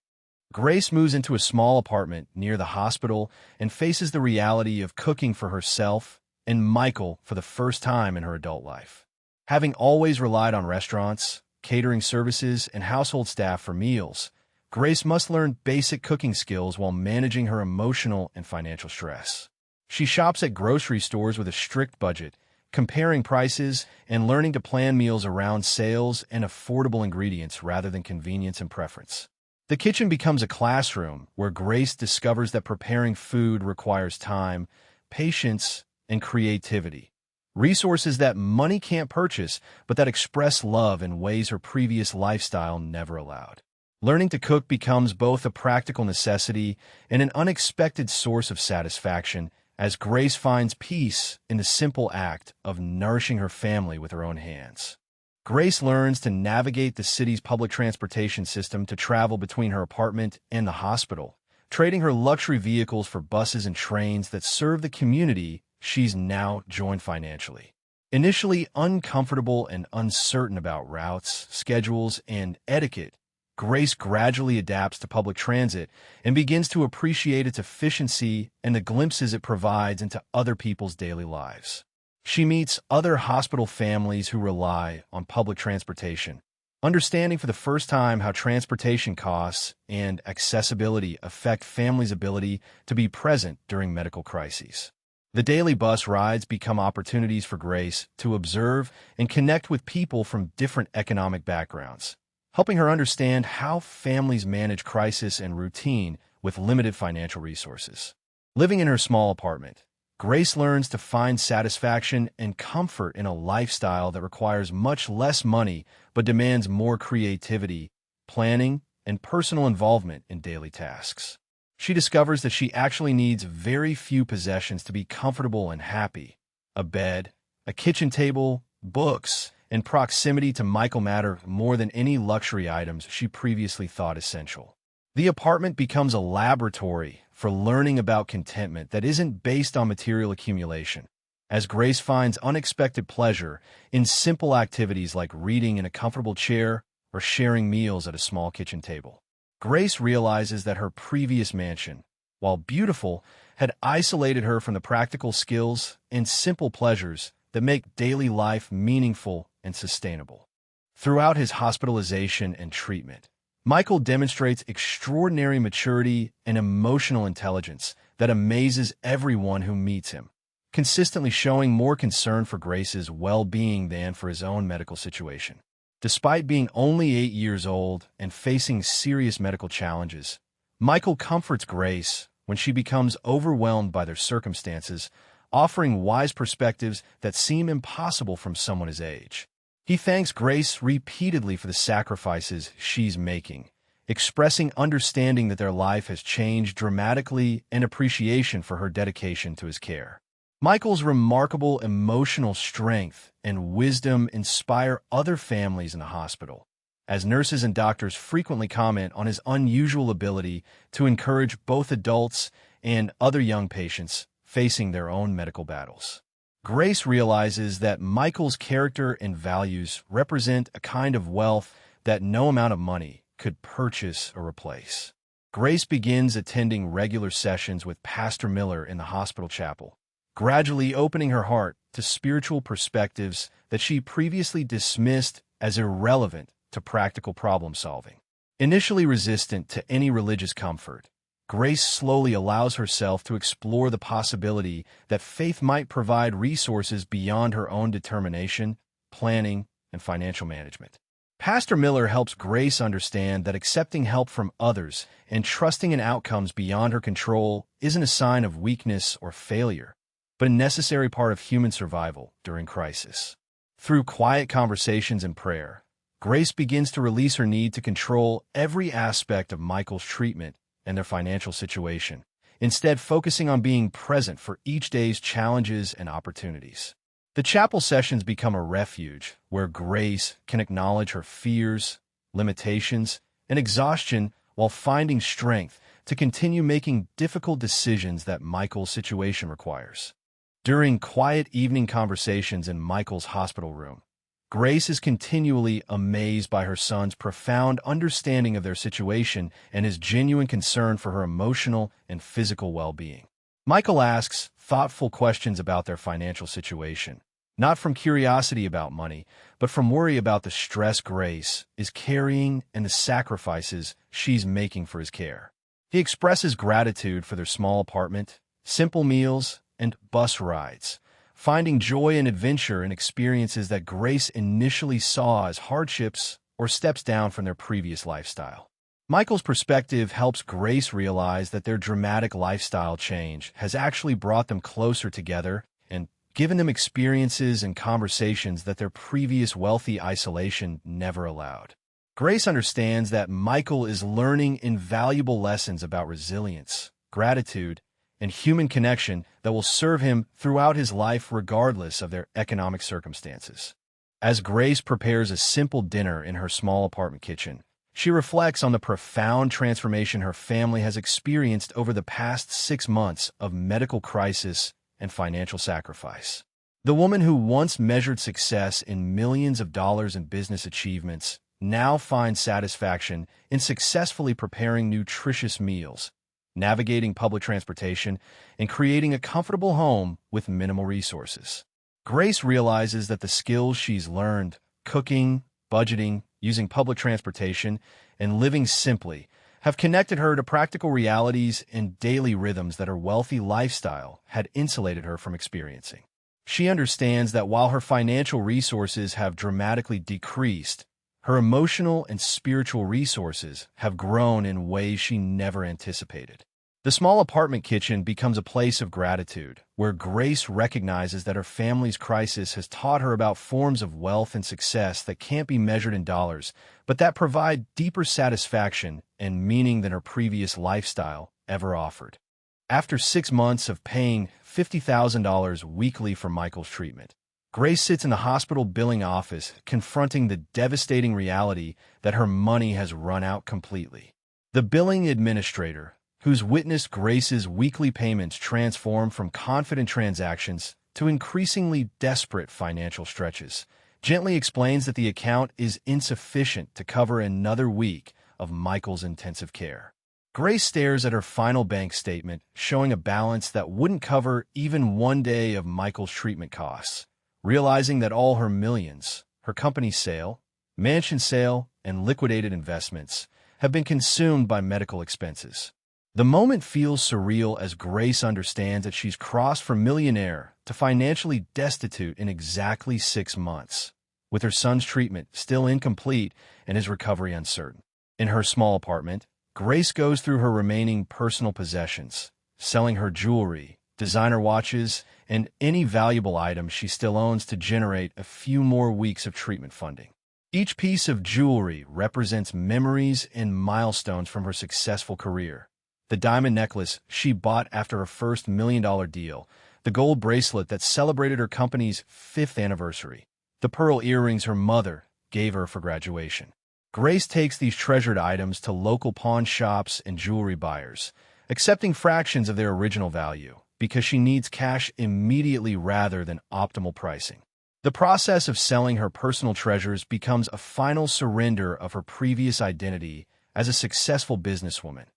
Grace moves into a small apartment near the hospital and faces the reality of cooking for herself and Michael for the first time in her adult life. Having always relied on restaurants, catering services, and household staff for meals, Grace must learn basic cooking skills while managing her emotional and financial stress. She shops at grocery stores with a strict budget, comparing prices and learning to plan meals around sales and affordable ingredients rather than convenience and preference. The kitchen becomes a classroom where Grace discovers that preparing food requires time, patience, and creativity, resources that money can't purchase but that express love in ways her previous lifestyle never allowed. Learning to cook becomes both a practical necessity and an unexpected source of satisfaction as Grace finds peace in the simple act of nourishing her family with her own hands. Grace learns to navigate the city's public transportation system to travel between her apartment and the hospital, trading her luxury vehicles for buses and trains that serve the community she's now joined financially. Initially uncomfortable and uncertain about routes, schedules, and etiquette, Grace gradually adapts to public transit and begins to appreciate its efficiency and the glimpses it provides into other people's daily lives. She meets other hospital families who rely on public transportation, understanding for the first time how transportation costs and accessibility affect families' ability to be present during medical crises. The daily bus rides become opportunities for Grace to observe and connect with people from different economic backgrounds, helping her understand how families manage crisis and routine with limited financial resources. Living in her small apartment, Grace learns to find satisfaction and comfort in a lifestyle that requires much less money but demands more creativity, planning, and personal involvement in daily tasks. She discovers that she actually needs very few possessions to be comfortable and happy. A bed, a kitchen table, books, and proximity to Michael matter more than any luxury items she previously thought essential. The apartment becomes a laboratory for learning about contentment that isn't based on material accumulation, as Grace finds unexpected pleasure in simple activities like reading in a comfortable chair or sharing meals at a small kitchen table. Grace realizes that her previous mansion, while beautiful, had isolated her from the practical skills and simple pleasures that make daily life meaningful and sustainable. Throughout his hospitalization and treatment, Michael demonstrates extraordinary maturity and emotional intelligence that amazes everyone who meets him, consistently showing more concern for Grace's well-being than for his own medical situation. Despite being only 8 years old and facing serious medical challenges, Michael comforts Grace when she becomes overwhelmed by their circumstances, offering wise perspectives that seem impossible from someone his age. He thanks Grace repeatedly for the sacrifices she's making, expressing understanding that their life has changed dramatically and appreciation for her dedication to his care. Michael's remarkable emotional strength and wisdom inspire other families in the hospital, as nurses and doctors frequently comment on his unusual ability to encourage both adults and other young patients facing their own medical battles. Grace realizes that Michael's character and values represent a kind of wealth that no amount of money could purchase or replace. Grace begins attending regular sessions with Pastor Miller in the hospital chapel, gradually opening her heart to spiritual perspectives that she previously dismissed as irrelevant to practical problem-solving. Initially resistant to any religious comfort, Grace slowly allows herself to explore the possibility that faith might provide resources beyond her own determination, planning, and financial management. Pastor Miller helps Grace understand that accepting help from others and trusting in outcomes beyond her control isn't a sign of weakness or failure, but a necessary part of human survival during crisis. Through quiet conversations and prayer, Grace begins to release her need to control every aspect of Michael's treatment and their financial situation, instead focusing on being present for each day's challenges and opportunities. The chapel sessions become a refuge where Grace can acknowledge her fears, limitations, and exhaustion while finding strength to continue making difficult decisions that Michael's situation requires. During quiet evening conversations in Michael's hospital room, Grace is continually amazed by her son's profound understanding of their situation and his genuine concern for her emotional and physical well-being. Michael asks thoughtful questions about their financial situation, not from curiosity about money, but from worry about the stress Grace is carrying and the sacrifices she's making for his care. He expresses gratitude for their small apartment, simple meals, and bus rides, finding joy and adventure in experiences that Grace initially saw as hardships or steps down from their previous lifestyle. Michael's perspective helps Grace realize that their dramatic lifestyle change has actually brought them closer together and given them experiences and conversations that their previous wealthy isolation never allowed. Grace understands that Michael is learning invaluable lessons about resilience, gratitude, and human connection that will serve him throughout his life regardless of their economic circumstances. As Grace prepares a simple dinner in her small apartment kitchen, she reflects on the profound transformation her family has experienced over the past 6 months of medical crisis and financial sacrifice. The woman who once measured success in millions of dollars in business achievements now finds satisfaction in successfully preparing nutritious meals, navigating public transportation, and creating a comfortable home with minimal resources. Grace realizes that the skills she's learned, cooking, budgeting, using public transportation, and living simply, have connected her to practical realities and daily rhythms that her wealthy lifestyle had insulated her from experiencing. She understands that while her financial resources have dramatically decreased, her emotional and spiritual resources have grown in ways she never anticipated. The small apartment kitchen becomes a place of gratitude, where Grace recognizes that her family's crisis has taught her about forms of wealth and success that can't be measured in dollars, but that provide deeper satisfaction and meaning than her previous lifestyle ever offered. After 6 months of paying $50,000 weekly for Michael's treatment, Grace sits in the hospital billing office, confronting the devastating reality that her money has run out completely. The billing administrator, who's witnessed Grace's weekly payments transform from confident transactions to increasingly desperate financial stretches, gently explains that the account is insufficient to cover another week of Michael's intensive care. Grace stares at her final bank statement, showing a balance that wouldn't cover even one day of Michael's treatment costs, realizing that all her millions, her company's sale, mansion sale, and liquidated investments have been consumed by medical expenses. The moment feels surreal as Grace understands that she's crossed from millionaire to financially destitute in exactly 6 months, with her son's treatment still incomplete and his recovery uncertain. In her small apartment, Grace goes through her remaining personal possessions, selling her jewelry, designer watches, and any valuable items she still owns to generate a few more weeks of treatment funding. Each piece of jewelry represents memories and milestones from her successful career. The diamond necklace she bought after her first $1 million deal, the gold bracelet that celebrated her company's 5th anniversary, the pearl earrings her mother gave her for graduation. Grace takes these treasured items to local pawn shops and jewelry buyers, accepting fractions of their original value because she needs cash immediately rather than optimal pricing. The process of selling her personal treasures becomes a final surrender of her previous identity as a successful businesswoman,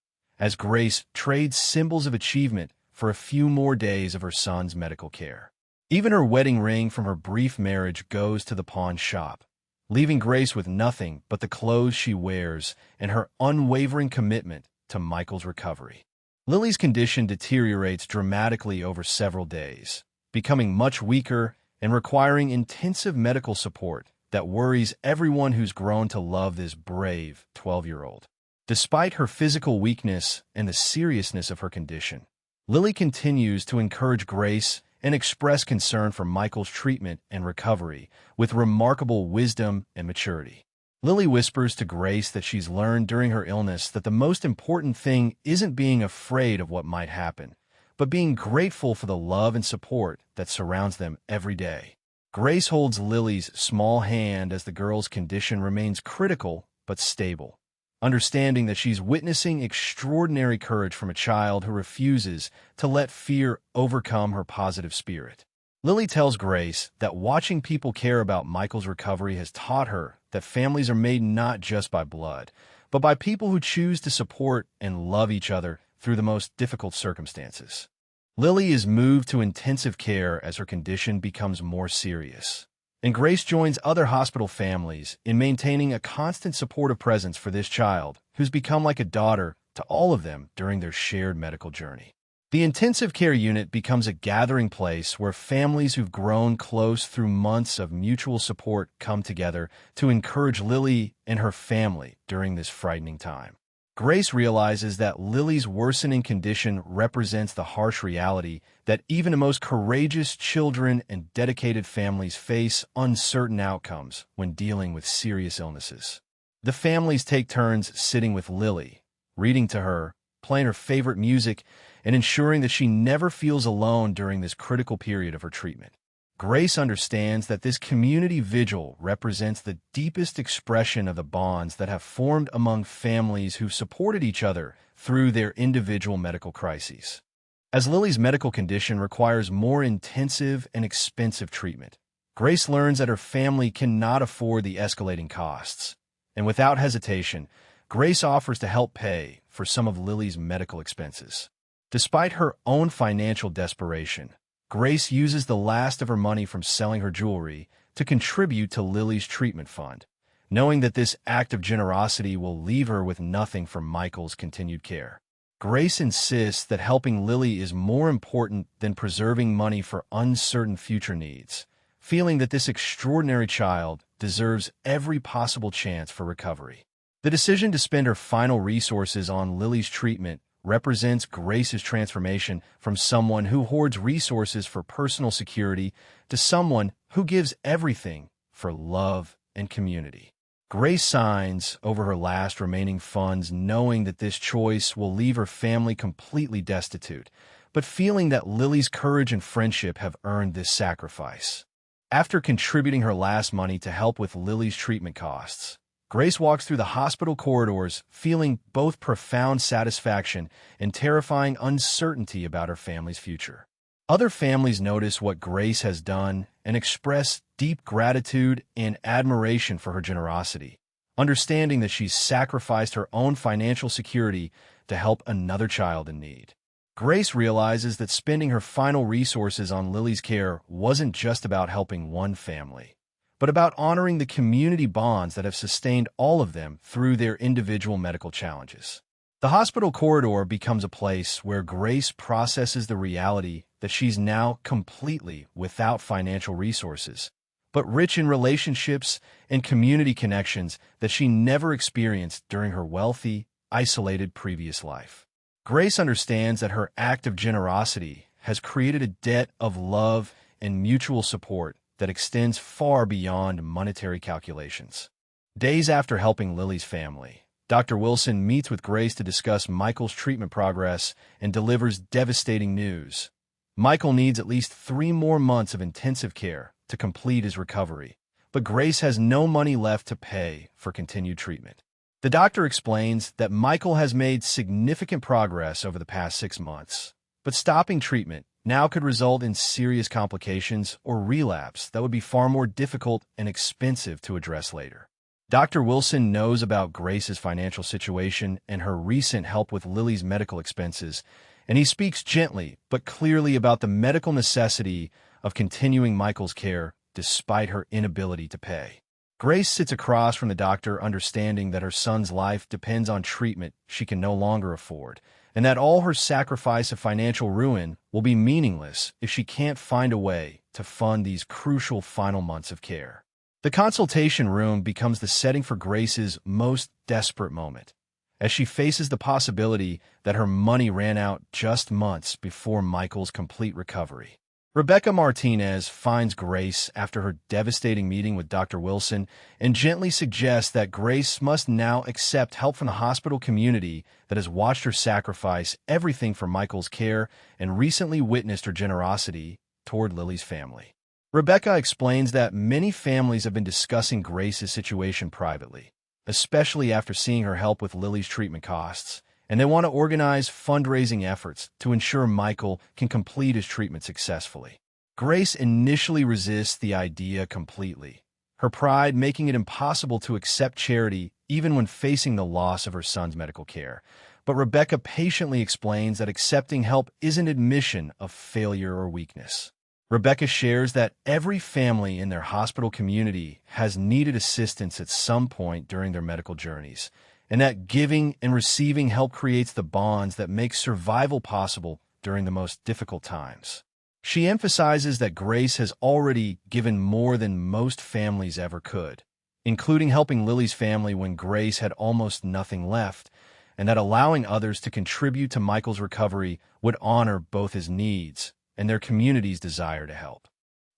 as Grace trades symbols of achievement for a few more days of her son's medical care. Even her wedding ring from her brief marriage goes to the pawn shop, leaving Grace with nothing but the clothes she wears and her unwavering commitment to Michael's recovery. Lily's condition deteriorates dramatically over several days, becoming much weaker and requiring intensive medical support that worries everyone who's grown to love this brave 12-year-old. Despite her physical weakness and the seriousness of her condition, Lily continues to encourage Grace and express concern for Michael's treatment and recovery with remarkable wisdom and maturity. Lily whispers to Grace that she's learned during her illness that the most important thing isn't being afraid of what might happen, but being grateful for the love and support that surrounds them every day. Grace holds Lily's small hand as the girl's condition remains critical but stable, understanding that she's witnessing extraordinary courage from a child who refuses to let fear overcome her positive spirit. Lily tells Grace that watching people care about Michael's recovery has taught her that families are made not just by blood, but by people who choose to support and love each other through the most difficult circumstances. Lily is moved to intensive care as her condition becomes more serious, and Grace joins other hospital families in maintaining a constant supportive presence for this child, who's become like a daughter to all of them during their shared medical journey. The intensive care unit becomes a gathering place where families who've grown close through months of mutual support come together to encourage Lily and her family during this frightening time. Grace realizes that Lily's worsening condition represents the harsh reality that even the most courageous children and dedicated families face uncertain outcomes when dealing with serious illnesses. The families take turns sitting with Lily, reading to her, playing her favorite music, and ensuring that she never feels alone during this critical period of her treatment. Grace understands that this community vigil represents the deepest expression of the bonds that have formed among families who've supported each other through their individual medical crises. As Lily's medical condition requires more intensive and expensive treatment, Grace learns that her family cannot afford the escalating costs, and without hesitation, Grace offers to help pay for some of Lily's medical expenses. Despite her own financial desperation, Grace uses the last of her money from selling her jewelry to contribute to Lily's treatment fund, knowing that this act of generosity will leave her with nothing for Michael's continued care. Grace insists that helping Lily is more important than preserving money for uncertain future needs, feeling that this extraordinary child deserves every possible chance for recovery. The decision to spend her final resources on Lily's treatment represents Grace's transformation from someone who hoards resources for personal security to someone who gives everything for love and community. Grace signs over her last remaining funds, knowing that this choice will leave her family completely destitute, but feeling that Lily's courage and friendship have earned this sacrifice. After contributing her last money to help with Lily's treatment costs, Grace walks through the hospital corridors feeling both profound satisfaction and terrifying uncertainty about her family's future. Other families notice what Grace has done and express deep gratitude and admiration for her generosity, understanding that she's sacrificed her own financial security to help another child in need. Grace realizes that spending her final resources on Lily's care wasn't just about helping one family, but about honoring the community bonds that have sustained all of them through their individual medical challenges. The hospital corridor becomes a place where Grace processes the reality that she's now completely without financial resources, but rich in relationships and community connections that she never experienced during her wealthy, isolated previous life. Grace understands that her act of generosity has created a debt of love and mutual support that extends far beyond monetary calculations. Days after helping Lily's family, Dr. Wilson meets with Grace to discuss Michael's treatment progress and delivers devastating news. Michael needs at least 3 more months of intensive care to complete his recovery, but Grace has no money left to pay for continued treatment. The doctor explains that Michael has made significant progress over the past 6 months, but stopping treatment now could result in serious complications or relapse that would be far more difficult and expensive to address later. Dr. Wilson knows about Grace's financial situation and her recent help with Lily's medical expenses, and he speaks gently but clearly about the medical necessity of continuing Michael's care despite her inability to pay. Grace sits across from the doctor, understanding that her son's life depends on treatment she can no longer afford, and that all her sacrifice of financial ruin will be meaningless if she can't find a way to fund these crucial final months of care. The consultation room becomes the setting for Grace's most desperate moment, as she faces the possibility that her money ran out just months before Michael's complete recovery. Rebecca Martinez finds Grace after her devastating meeting with Dr. Wilson and gently suggests that Grace must now accept help from the hospital community that has watched her sacrifice everything for Michael's care and recently witnessed her generosity toward Lily's family. Rebecca explains that many families have been discussing Grace's situation privately, especially after seeing her help with Lily's treatment costs, and they want to organize fundraising efforts to ensure Michael can complete his treatment successfully. Grace initially resists the idea completely, her pride making it impossible to accept charity even when facing the loss of her son's medical care. But Rebecca patiently explains that accepting help isn't admission of failure or weakness. Rebecca shares that every family in their hospital community has needed assistance at some point during their medical journeys, and that giving and receiving help creates the bonds that make survival possible during the most difficult times. She emphasizes that Grace has already given more than most families ever could, including helping Lily's family when Grace had almost nothing left, and that allowing others to contribute to Michael's recovery would honor both his needs and their community's desire to help.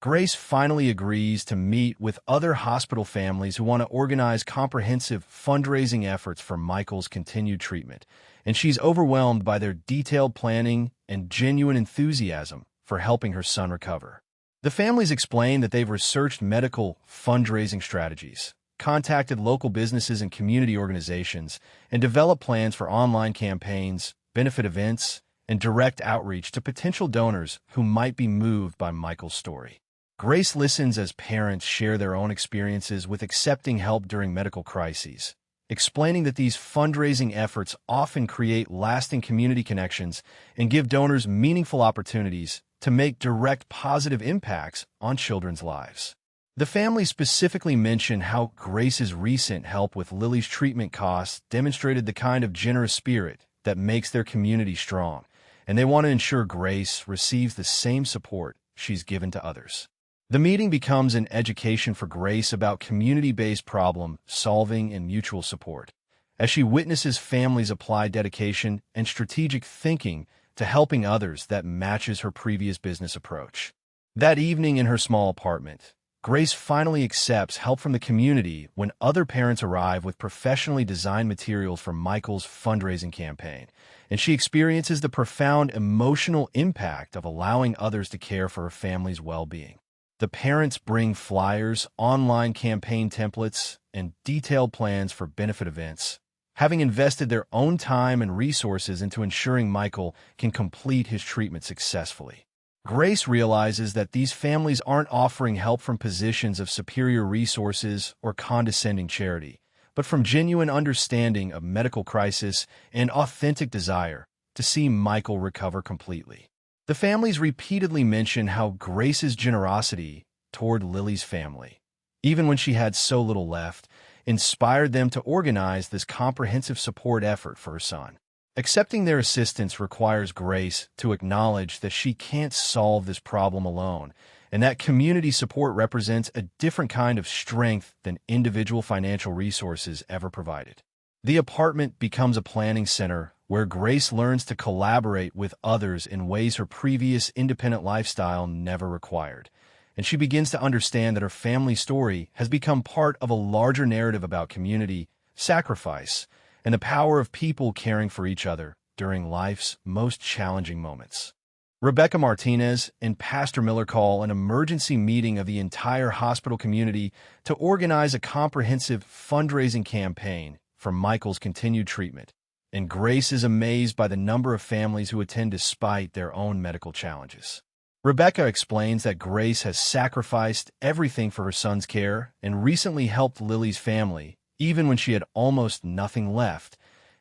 Grace finally agrees to meet with other hospital families who want to organize comprehensive fundraising efforts for Michael's continued treatment, and she's overwhelmed by their detailed planning and genuine enthusiasm for helping her son recover. The families explain that they've researched medical fundraising strategies, contacted local businesses and community organizations, and developed plans for online campaigns, benefit events, and direct outreach to potential donors who might be moved by Michael's story. Grace listens as parents share their own experiences with accepting help during medical crises, explaining that these fundraising efforts often create lasting community connections and give donors meaningful opportunities to make direct positive impacts on children's lives. The family specifically mentioned how Grace's recent help with Lily's treatment costs demonstrated the kind of generous spirit that makes their community strong, and they want to ensure Grace receives the same support she's given to others. The meeting becomes an education for Grace about community-based problem solving and mutual support, as she witnesses families apply dedication and strategic thinking to helping others that matches her previous business approach. That evening in her small apartment, Grace finally accepts help from the community when other parents arrive with professionally designed materials for Michael's fundraising campaign, and she experiences the profound emotional impact of allowing others to care for her family's well-being. The parents bring flyers, online campaign templates, and detailed plans for benefit events, having invested their own time and resources into ensuring Michael can complete his treatment successfully. Grace realizes that these families aren't offering help from positions of superior resources or condescending charity, but from genuine understanding of medical crisis and authentic desire to see Michael recover completely. The families repeatedly mention how Grace's generosity toward Lily's family, even when she had so little left, inspired them to organize this comprehensive support effort for her son. Accepting their assistance requires Grace to acknowledge that she can't solve this problem alone, and that community support represents a different kind of strength than individual financial resources ever provided. The apartment becomes a planning center where Grace learns to collaborate with others in ways her previous independent lifestyle never required, and she begins to understand that her family story has become part of a larger narrative about community, sacrifice, and the power of people caring for each other during life's most challenging moments. Rebecca Martinez and Pastor Miller call an emergency meeting of the entire hospital community to organize a comprehensive fundraising campaign for Michael's continued treatment, and Grace is amazed by the number of families who attend despite their own medical challenges. Rebecca explains that Grace has sacrificed everything for her son's care and recently helped Lily's family, even when she had almost nothing left,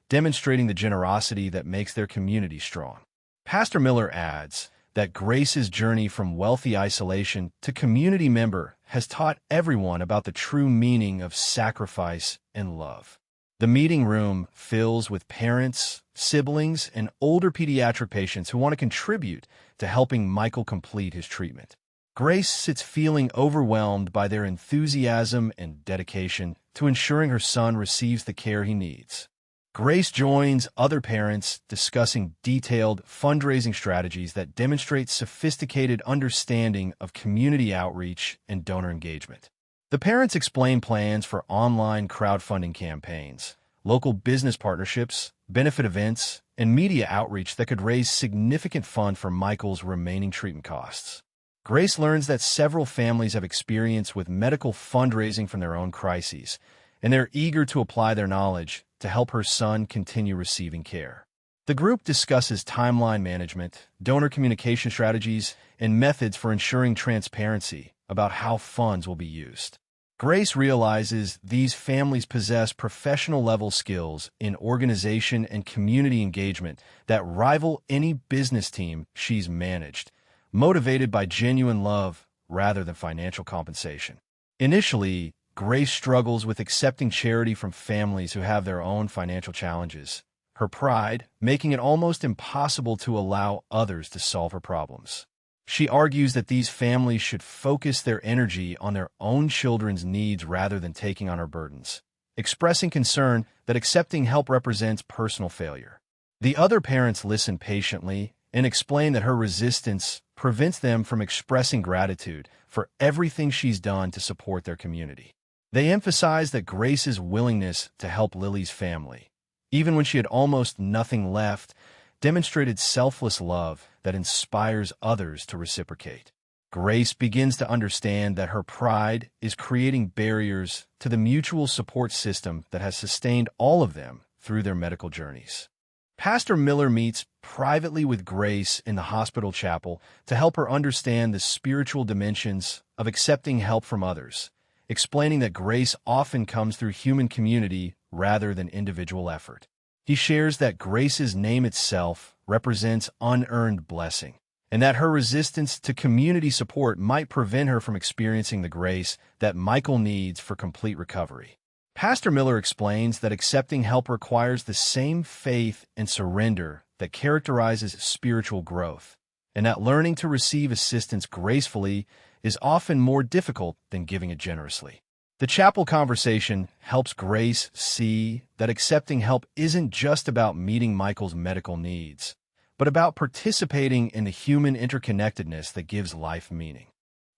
demonstrating the generosity that makes their community strong. Pastor Miller adds that Grace's journey from wealthy isolation to community member has taught everyone about the true meaning of sacrifice and love. The meeting room fills with parents, siblings, and older pediatric patients who want to contribute to helping Michael complete his treatment. Grace sits feeling overwhelmed by their enthusiasm and dedication to ensuring her son receives the care he needs. Grace joins other parents discussing detailed fundraising strategies that demonstrate sophisticated understanding of community outreach and donor engagement. The parents explain plans for online crowdfunding campaigns, local business partnerships, benefit events, and media outreach that could raise significant funds for Michael's remaining treatment costs. Grace learns that several families have experience with medical fundraising from their own crises, and they're eager to apply their knowledge to help her son continue receiving care. The group discusses timeline management, donor communication strategies, and methods for ensuring transparency about how funds will be used. Grace realizes these families possess professional-level skills in organization and community engagement that rival any business team she's managed, motivated by genuine love rather than financial compensation. Initially, Grace struggles with accepting charity from families who have their own financial challenges, her pride making it almost impossible to allow others to solve her problems. She argues that these families should focus their energy on their own children's needs rather than taking on her burdens, expressing concern that accepting help represents personal failure. The other parents listen patiently and explain that her resistance prevents them from expressing gratitude for everything she's done to support their community. They emphasize that Grace's willingness to help Lily's family, even when she had almost nothing left, demonstrated selfless love that inspires others to reciprocate. Grace begins to understand that her pride is creating barriers to the mutual support system that has sustained all of them through their medical journeys. Pastor Miller meets privately with Grace in the hospital chapel to help her understand the spiritual dimensions of accepting help from others, explaining that grace often comes through human community rather than individual effort. He shares that Grace's name itself represents unearned blessing, and that her resistance to community support might prevent her from experiencing the grace that Michael needs for complete recovery. Pastor Miller explains that accepting help requires the same faith and surrender that characterizes spiritual growth, and that learning to receive assistance gracefully is often more difficult than giving it generously. The chapel conversation helps Grace see that accepting help isn't just about meeting Michael's medical needs, but about participating in the human interconnectedness that gives life meaning.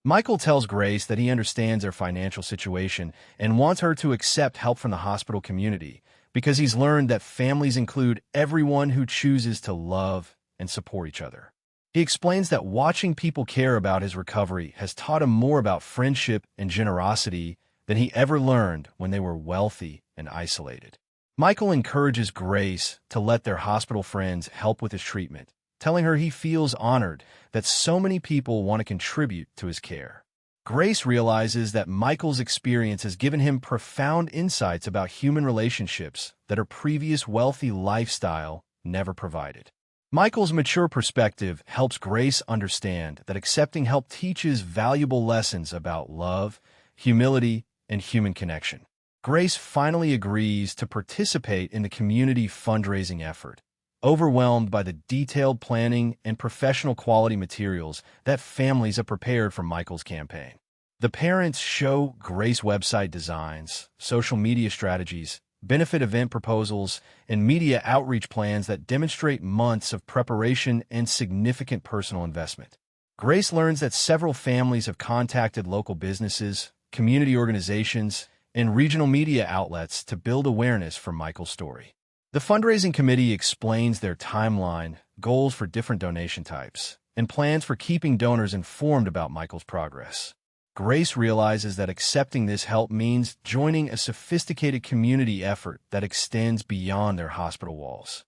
Michael tells Grace that he understands their financial situation and wants her to accept help from the hospital community because he's learned that families include everyone who chooses to love and support each other. He explains that watching people care about his recovery has taught him more about friendship and generosity than he ever learned when they were wealthy and isolated. Michael encourages Grace to let their hospital friends help with his treatment, telling her he feels honored that so many people want to contribute to his care. Grace realizes that Michael's experience has given him profound insights about human relationships that her previous wealthy lifestyle never provided. Michael's mature perspective helps Grace understand that accepting help teaches valuable lessons about love, humility, and human connection. Grace finally agrees to participate in the community fundraising effort, overwhelmed by the detailed planning and professional quality materials that families have prepared for Michael's campaign. The parents show Grace website designs, social media strategies, benefit event proposals, and media outreach plans that demonstrate months of preparation and significant personal investment. Grace learns that several families have contacted local businesses, community organizations, and regional media outlets to build awareness for Michael's story. The fundraising committee explains their timeline, goals for different donation types, and plans for keeping donors informed about Michael's progress. Grace realizes that accepting this help means joining a sophisticated community effort that extends beyond their hospital walls.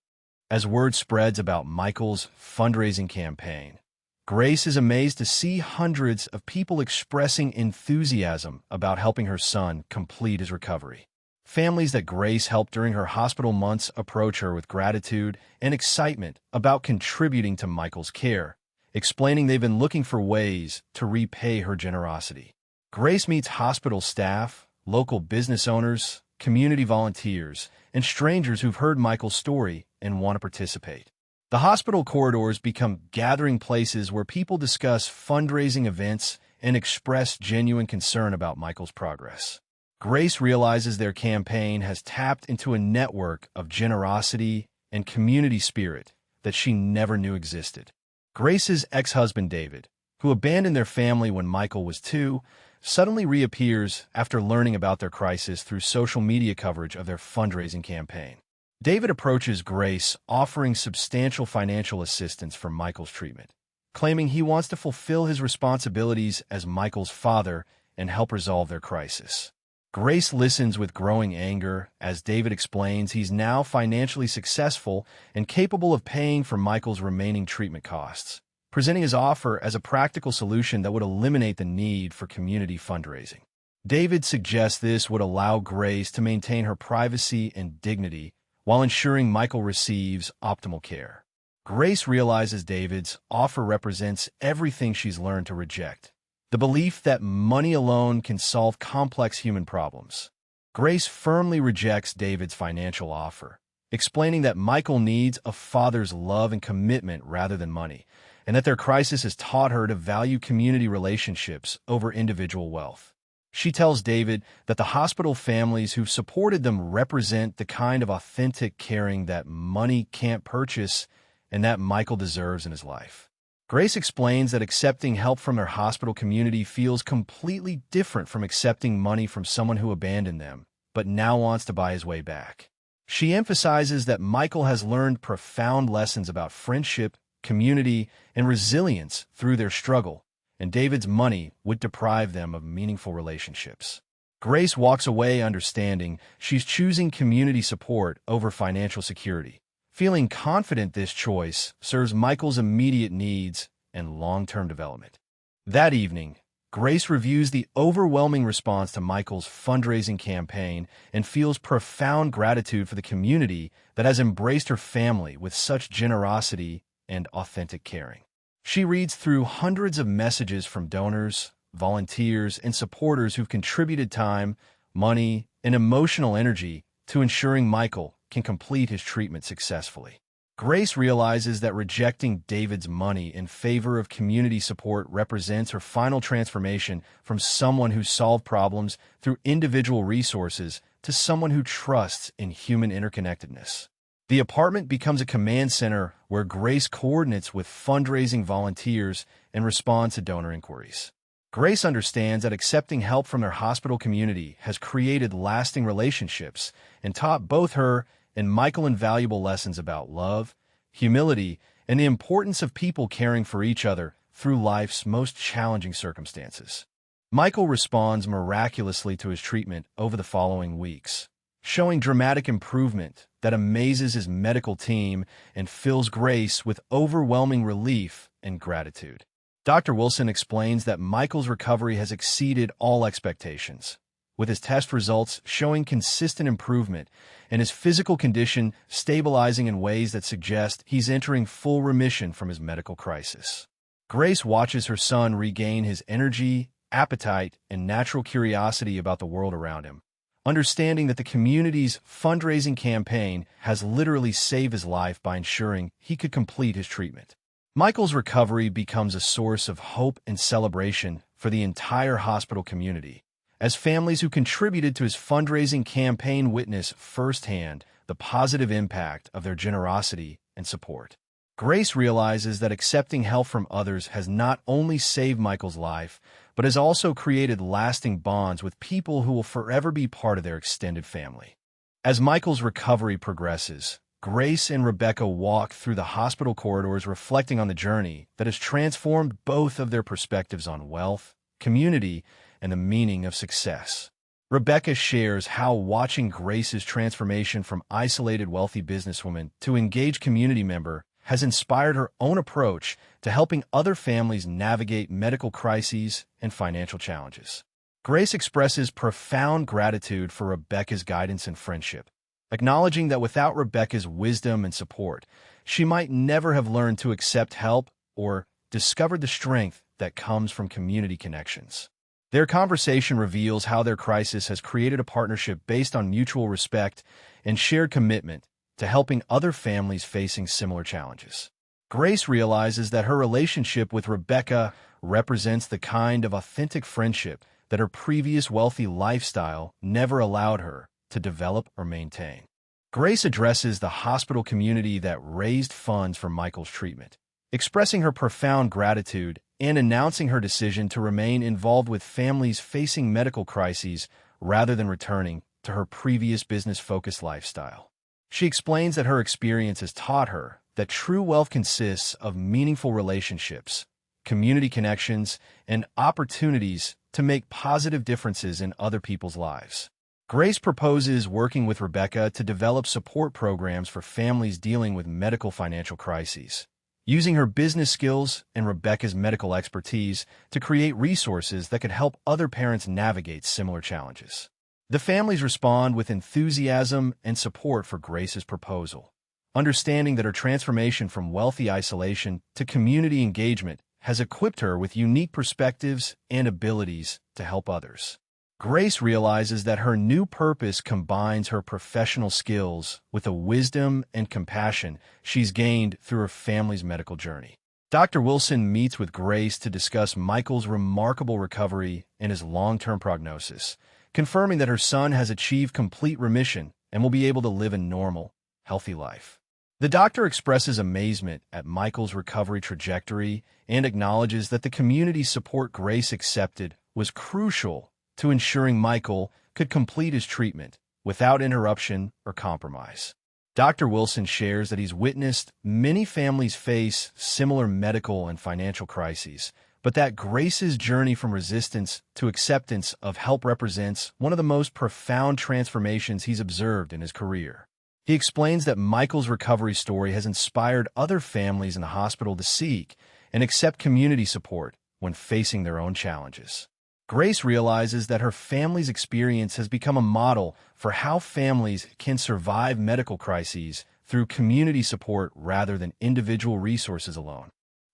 As word spreads about Michael's fundraising campaign, Grace is amazed to see hundreds of people expressing enthusiasm about helping her son complete his recovery. Families that Grace helped during her hospital months approach her with gratitude and excitement about contributing to Michael's care, explaining they've been looking for ways to repay her generosity. Grace meets hospital staff, local business owners, community volunteers, and strangers who've heard Michael's story and want to participate. The hospital corridors become gathering places where people discuss fundraising events and express genuine concern about Michael's progress. Grace realizes their campaign has tapped into a network of generosity and community spirit that she never knew existed. Grace's ex-husband David, who abandoned their family when Michael was 2, suddenly reappears after learning about their crisis through social media coverage of their fundraising campaign. David approaches Grace, offering substantial financial assistance for Michael's treatment, claiming he wants to fulfill his responsibilities as Michael's father and help resolve their crisis. Grace listens with growing anger as David explains he's now financially successful and capable of paying for Michael's remaining treatment costs, presenting his offer as a practical solution that would eliminate the need for community fundraising. David suggests this would allow Grace to maintain her privacy and dignity while ensuring Michael receives optimal care. Grace realizes David's offer represents everything she's learned to reject: the belief that money alone can solve complex human problems. Grace firmly rejects David's financial offer, explaining that Michael needs a father's love and commitment rather than money, and that their crisis has taught her to value community relationships over individual wealth. She tells David that the hospital families who've supported them represent the kind of authentic caring that money can't purchase and that Michael deserves in his life. Grace explains that accepting help from their hospital community feels completely different from accepting money from someone who abandoned them, but now wants to buy his way back. She emphasizes that Michael has learned profound lessons about friendship, community, and resilience through their struggle, and David's money would deprive them of meaningful relationships. Grace walks away understanding she's choosing community support over financial security, feeling confident this choice serves Michael's immediate needs and long-term development. That evening, Grace reviews the overwhelming response to Michael's fundraising campaign and feels profound gratitude for the community that has embraced her family with such generosity and authentic caring. She reads through hundreds of messages from donors, volunteers, and supporters who've contributed time, money, and emotional energy to ensuring Michael can complete his treatment successfully. Grace realizes that rejecting David's money in favor of community support represents her final transformation from someone who solved problems through individual resources to someone who trusts in human interconnectedness. The apartment becomes a command center where Grace coordinates with fundraising volunteers and responds to donor inquiries. Grace understands that accepting help from their hospital community has created lasting relationships and taught both her and Michael invaluable lessons about love, humility, and the importance of people caring for each other through life's most challenging circumstances. Michael responds miraculously to his treatment over the following weeks, showing dramatic improvement that amazes his medical team and fills Grace with overwhelming relief and gratitude. Dr. Wilson explains that Michael's recovery has exceeded all expectations, with his test results showing consistent improvement and his physical condition stabilizing in ways that suggest he's entering full remission from his medical crisis. Grace watches her son regain his energy, appetite, and natural curiosity about the world around him, understanding that the community's fundraising campaign has literally saved his life by ensuring he could complete his treatment. Michael's recovery becomes a source of hope and celebration for the entire hospital community, as families who contributed to his fundraising campaign witness firsthand the positive impact of their generosity and support. Grace realizes that accepting help from others has not only saved Michael's life, but has also created lasting bonds with people who will forever be part of their extended family. As Michael's recovery progresses, Grace and Rebecca walk through the hospital corridors reflecting on the journey that has transformed both of their perspectives on wealth, community, and the meaning of success. Rebecca shares how watching Grace's transformation from isolated wealthy businesswoman to engaged community member has inspired her own approach to helping other families navigate medical crises and financial challenges. Grace expresses profound gratitude for Rebecca's guidance and friendship, acknowledging that without Rebecca's wisdom and support, she might never have learned to accept help or discovered the strength that comes from community connections. Their conversation reveals how their crisis has created a partnership based on mutual respect and shared commitment to helping other families facing similar challenges. Grace realizes that her relationship with Rebecca represents the kind of authentic friendship that her previous wealthy lifestyle never allowed her to develop or maintain. Grace addresses the hospital community that raised funds for Michael's treatment, expressing her profound gratitude and announcing her decision to remain involved with families facing medical crises rather than returning to her previous business-focused lifestyle. She explains that her experience has taught her that true wealth consists of meaningful relationships, community connections, and opportunities to make positive differences in other people's lives. Grace proposes working with Rebecca to develop support programs for families dealing with medical financial crises, using her business skills and Rebecca's medical expertise to create resources that could help other parents navigate similar challenges. The families respond with enthusiasm and support for Grace's proposal, understanding that her transformation from wealthy isolation to community engagement has equipped her with unique perspectives and abilities to help others. Grace realizes that her new purpose combines her professional skills with the wisdom and compassion she's gained through her family's medical journey. Dr. Wilson meets with Grace to discuss Michael's remarkable recovery and his long-term prognosis, confirming that her son has achieved complete remission and will be able to live a normal, healthy life. The doctor expresses amazement at Michael's recovery trajectory and acknowledges that the community support Grace accepted was crucial to ensuring Michael could complete his treatment without interruption or compromise. Dr. Wilson shares that he's witnessed many families face similar medical and financial crises, but that Grace's journey from resistance to acceptance of help represents one of the most profound transformations he's observed in his career. He explains that Michael's recovery story has inspired other families in the hospital to seek and accept community support when facing their own challenges. Grace realizes that her family's experience has become a model for how families can survive medical crises through community support rather than individual resources alone.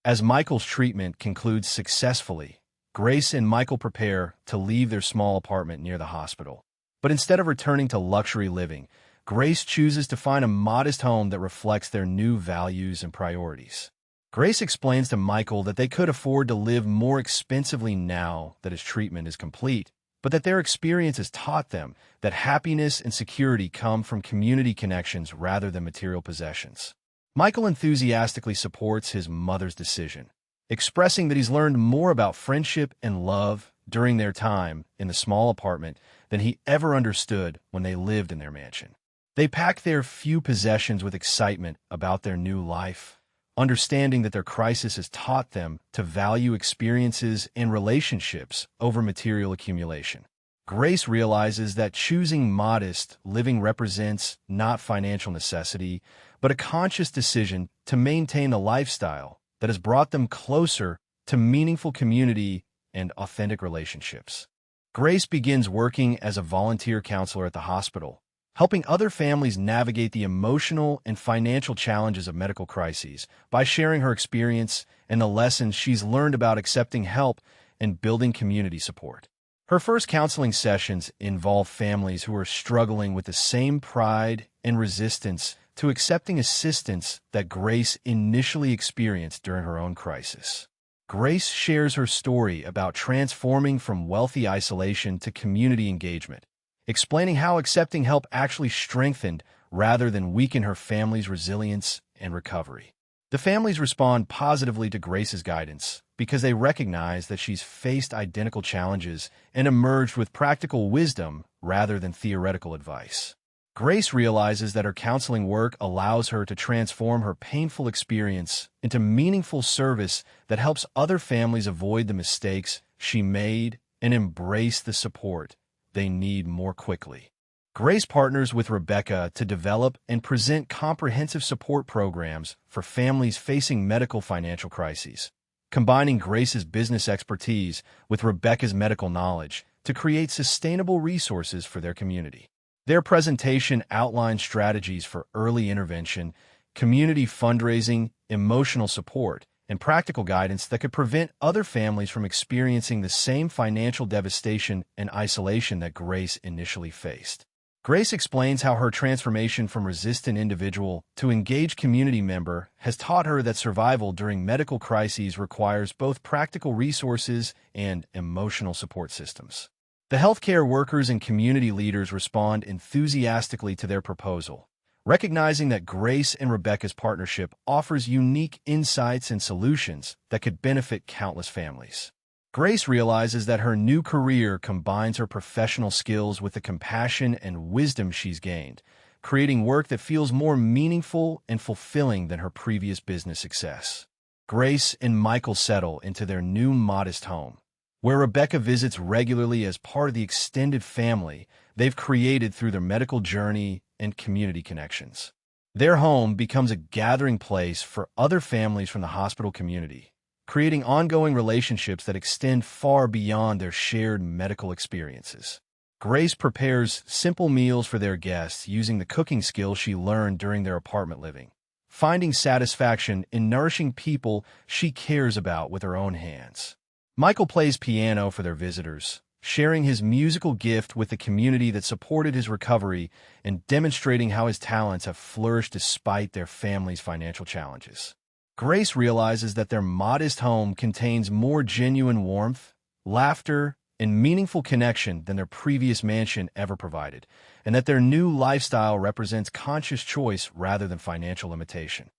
As Michael's treatment concludes successfully, Grace and Michael prepare to leave their small apartment near the hospital. But instead of returning to luxury living, Grace chooses to find a modest home that reflects their new values and priorities. Grace explains to Michael that they could afford to live more expensively now that his treatment is complete, but that their experience has taught them that happiness and security come from community connections rather than material possessions. Michael enthusiastically supports his mother's decision, expressing that he's learned more about friendship and love during their time in the small apartment than he ever understood when they lived in their mansion. They pack their few possessions with excitement about their new life, understanding that their crisis has taught them to value experiences and relationships over material accumulation. Grace realizes that choosing modest living represents not financial necessity, but a conscious decision to maintain a lifestyle that has brought them closer to meaningful community and authentic relationships. Grace begins working as a volunteer counselor at the hospital, helping other families navigate the emotional and financial challenges of medical crises by sharing her experience and the lessons she's learned about accepting help and building community support. Her first counseling sessions involve families who are struggling with the same pride and resistance to accepting assistance that Grace initially experienced during her own crisis. Grace shares her story about transforming from wealthy isolation to community engagement, explaining how accepting help actually strengthened rather than weakened her family's resilience and recovery. The families respond positively to Grace's guidance because they recognize that she's faced identical challenges and emerged with practical wisdom rather than theoretical advice. Grace realizes that her counseling work allows her to transform her painful experience into meaningful service that helps other families avoid the mistakes she made and embrace the support they need more quickly. Grace partners with Rebecca to develop and present comprehensive support programs for families facing medical financial crises, combining Grace's business expertise with Rebecca's medical knowledge to create sustainable resources for their community. Their presentation outlines strategies for early intervention, community fundraising, emotional support, and practical guidance that could prevent other families from experiencing the same financial devastation and isolation that Grace initially faced. Grace explains how her transformation from resistant individual to engaged community member has taught her that survival during medical crises requires both practical resources and emotional support systems. The healthcare workers and community leaders respond enthusiastically to their proposal, recognizing that Grace and Rebecca's partnership offers unique insights and solutions that could benefit countless families. Grace realizes that her new career combines her professional skills with the compassion and wisdom she's gained, creating work that feels more meaningful and fulfilling than her previous business success. Grace and Michael settle into their new modest home, where Rebecca visits regularly as part of the extended family they've created through their medical journey and community connections. Their home becomes a gathering place for other families from the hospital community, creating ongoing relationships that extend far beyond their shared medical experiences. Grace prepares simple meals for their guests using the cooking skills she learned during their apartment living, finding satisfaction in nourishing people she cares about with her own hands. Michael plays piano for their visitors, sharing his musical gift with the community that supported his recovery and demonstrating how his talents have flourished despite their family's financial challenges. Grace realizes that their modest home contains more genuine warmth, laughter, and meaningful connection than their previous mansion ever provided, and that their new lifestyle represents conscious choice rather than financial limitation.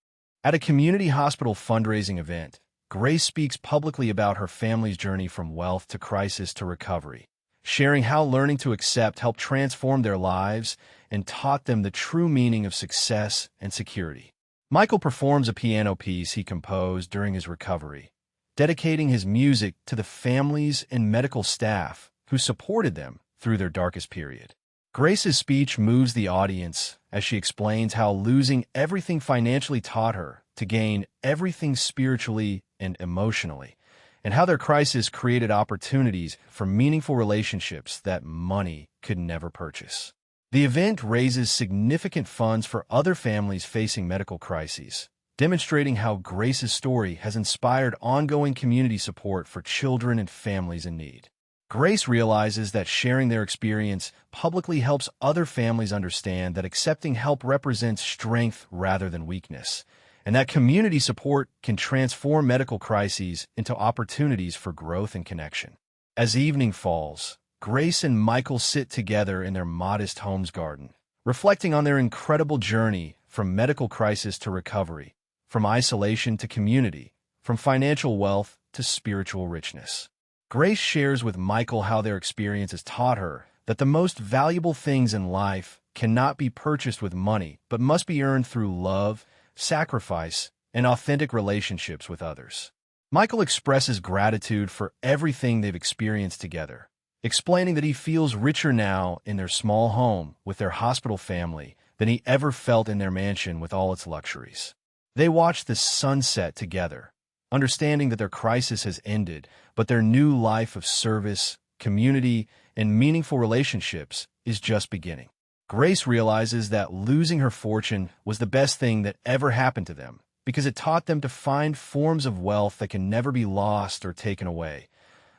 At a community hospital fundraising event, Grace speaks publicly about her family's journey from wealth to crisis to recovery, sharing how learning to accept helped transform their lives and taught them the true meaning of success and security. Michael performs a piano piece he composed during his recovery, dedicating his music to the families and medical staff who supported them through their darkest period. Grace's speech moves the audience as she explains how losing everything financially taught her to gain everything spiritually and emotionally, and how their crisis created opportunities for meaningful relationships that money could never purchase. The event raises significant funds for other families facing medical crises, demonstrating how Grace's story has inspired ongoing community support for children and families in need. Grace realizes that sharing their experience publicly helps other families understand that accepting help represents strength rather than weakness, and that community support can transform medical crises into opportunities for growth and connection. As evening falls, Grace and Michael sit together in their modest home's garden, reflecting on their incredible journey from medical crisis to recovery, from isolation to community, from financial wealth to spiritual richness. Grace shares with Michael how their experience has taught her that the most valuable things in life cannot be purchased with money, but must be earned through love, sacrifice, and authentic relationships with others. Michael expresses gratitude for everything they've experienced together, explaining that he feels richer now in their small home with their hospital family than he ever felt in their mansion with all its luxuries. They watch the sunset together, understanding that their crisis has ended, but their new life of service, community, and meaningful relationships is just beginning. Grace realizes that losing her fortune was the best thing that ever happened to them because it taught them to find forms of wealth that can never be lost or taken away.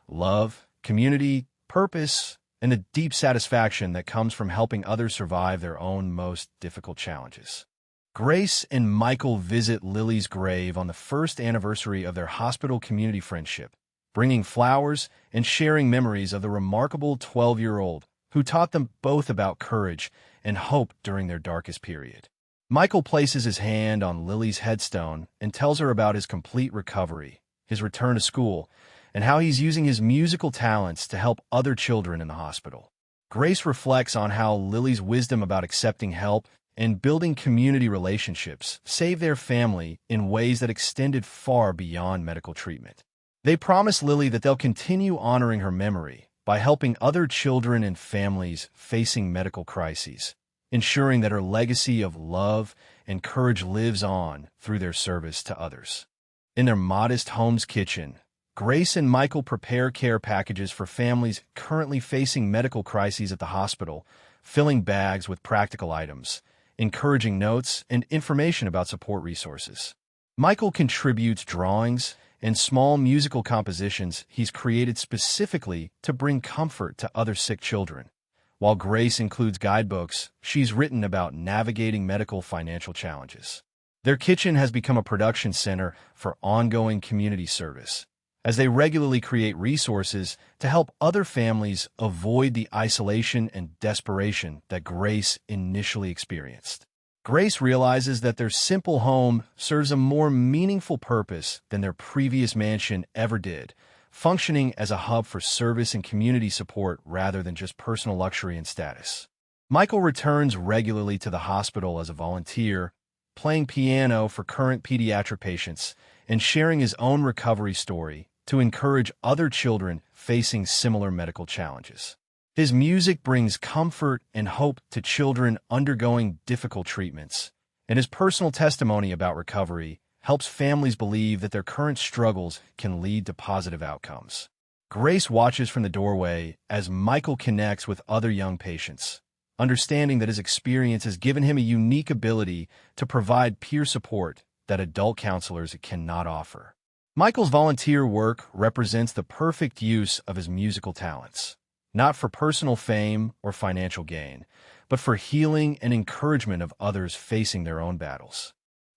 Love, community, purpose, and the deep satisfaction that comes from helping others survive their own most difficult challenges. Grace and Michael visit Lily's grave on the first anniversary of their hospital community friendship, bringing flowers and sharing memories of the remarkable 12-year-old who taught them both about courage and hope during their darkest period. Michael places his hand on Lily's headstone and tells her about his complete recovery, his return to school, and how he's using his musical talents to help other children in the hospital. Grace reflects on how Lily's wisdom about accepting help and building community relationships saved their family in ways that extended far beyond medical treatment. They promise Lily that they'll continue honoring her memory by helping other children and families facing medical crises, ensuring that her legacy of love and courage lives on through their service to others. In their modest home's kitchen, Grace and Michael prepare care packages for families currently facing medical crises at the hospital, filling bags with practical items, encouraging notes, and information about support resources. Michael contributes drawings and small musical compositions he's created specifically to bring comfort to other sick children, while Grace includes guidebooks she's written about navigating medical financial challenges. Their kitchen has become a production center for ongoing community service, as they regularly create resources to help other families avoid the isolation and desperation that Grace initially experienced. Grace realizes that their simple home serves a more meaningful purpose than their previous mansion ever did, functioning as a hub for service and community support rather than just personal luxury and status. Michael returns regularly to the hospital as a volunteer, playing piano for current pediatric patients and sharing his own recovery story to encourage other children facing similar medical challenges. His music brings comfort and hope to children undergoing difficult treatments, and his personal testimony about recovery helps families believe that their current struggles can lead to positive outcomes. Grace watches from the doorway as Michael connects with other young patients, understanding that his experience has given him a unique ability to provide peer support that adult counselors cannot offer. Michael's volunteer work represents the perfect use of his musical talents, not for personal fame or financial gain, but for healing and encouragement of others facing their own battles.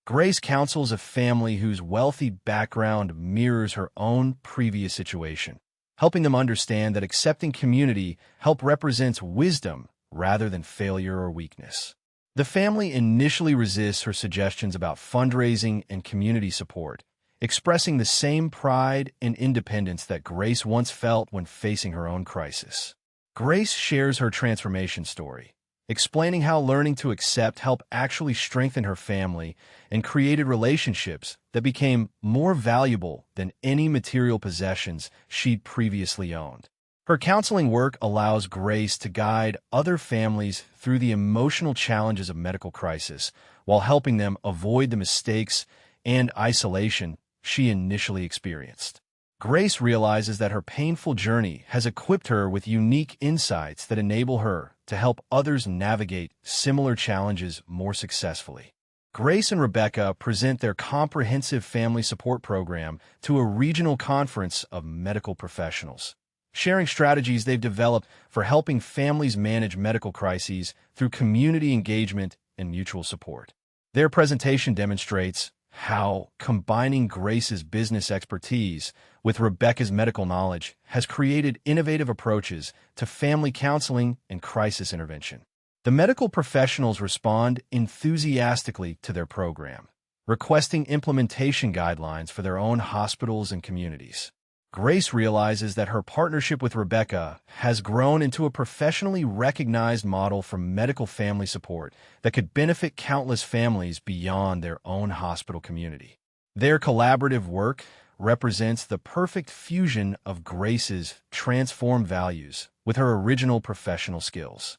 Grace counsels a family whose wealthy background mirrors her own previous situation, helping them understand that accepting community help represents wisdom rather than failure or weakness. The family initially resists her suggestions about fundraising and community support, expressing the same pride and independence that Grace once felt when facing her own crisis. Grace shares her transformation story, explaining how learning to accept helped actually strengthen her family and created relationships that became more valuable than any material possessions she'd previously owned. Her counseling work allows Grace to guide other families through the emotional challenges of medical crisis while helping them avoid the mistakes and isolation she initially experienced. Grace realizes that her painful journey has equipped her with unique insights that enable her to help others navigate similar challenges more successfully. Grace and Rebecca present their comprehensive family support program to a regional conference of medical professionals, sharing strategies they've developed for helping families manage medical crises through community engagement and mutual support. Their presentation demonstrates how combining Grace's business expertise with Rebecca's medical knowledge has created innovative approaches to family counseling and crisis intervention. The medical professionals respond enthusiastically to their program, requesting implementation guidelines for their own hospitals and communities. Grace realizes that her partnership with Rebecca has grown into a professionally recognized model for medical family support that could benefit countless families beyond their own hospital community. Their collaborative work represents the perfect fusion of Grace's transformed values with her original professional skills.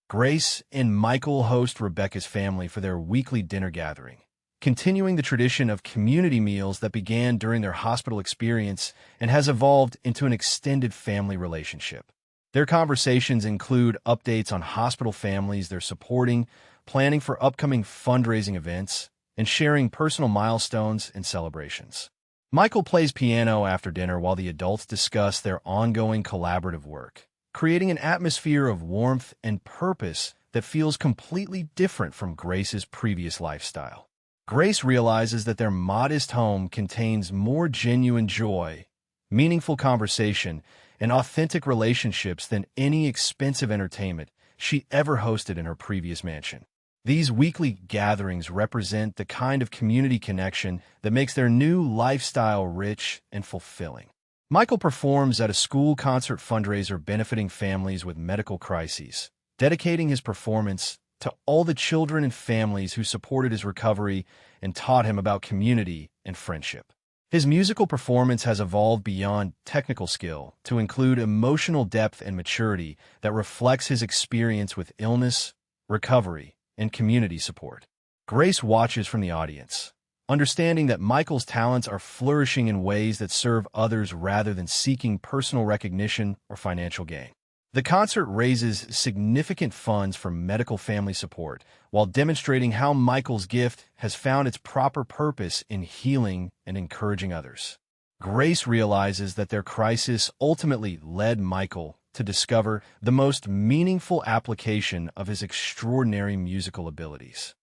Grace and Michael host Rebecca's family for their weekly dinner gathering, continuing the tradition of community meals that began during their hospital experience and has evolved into an extended family relationship. Their conversations include updates on hospital families they're supporting, planning for upcoming fundraising events, and sharing personal milestones and celebrations. Michael plays piano after dinner while the adults discuss their ongoing collaborative work, creating an atmosphere of warmth and purpose that feels completely different from Grace's previous lifestyle. Grace realizes that their modest home contains more genuine joy, meaningful conversation, and authentic relationships than any expensive entertainment she ever hosted in her previous mansion. These weekly gatherings represent the kind of community connection that makes their new lifestyle rich and fulfilling. Michael performs at a school concert fundraiser benefiting families with medical crises, dedicating his performance to all the children and families who supported his recovery and taught him about community and friendship. His musical performance has evolved beyond technical skill to include emotional depth and maturity that reflects his experience with illness, recovery, and community support. Grace watches from the audience, understanding that Michael's talents are flourishing in ways that serve others rather than seeking personal recognition or financial gain. The concert raises significant funds for medical family support while demonstrating how Michael's gift has found its proper purpose in healing and encouraging others. Grace realizes that their crisis ultimately led Michael to discover the most meaningful application of his extraordinary musical abilities.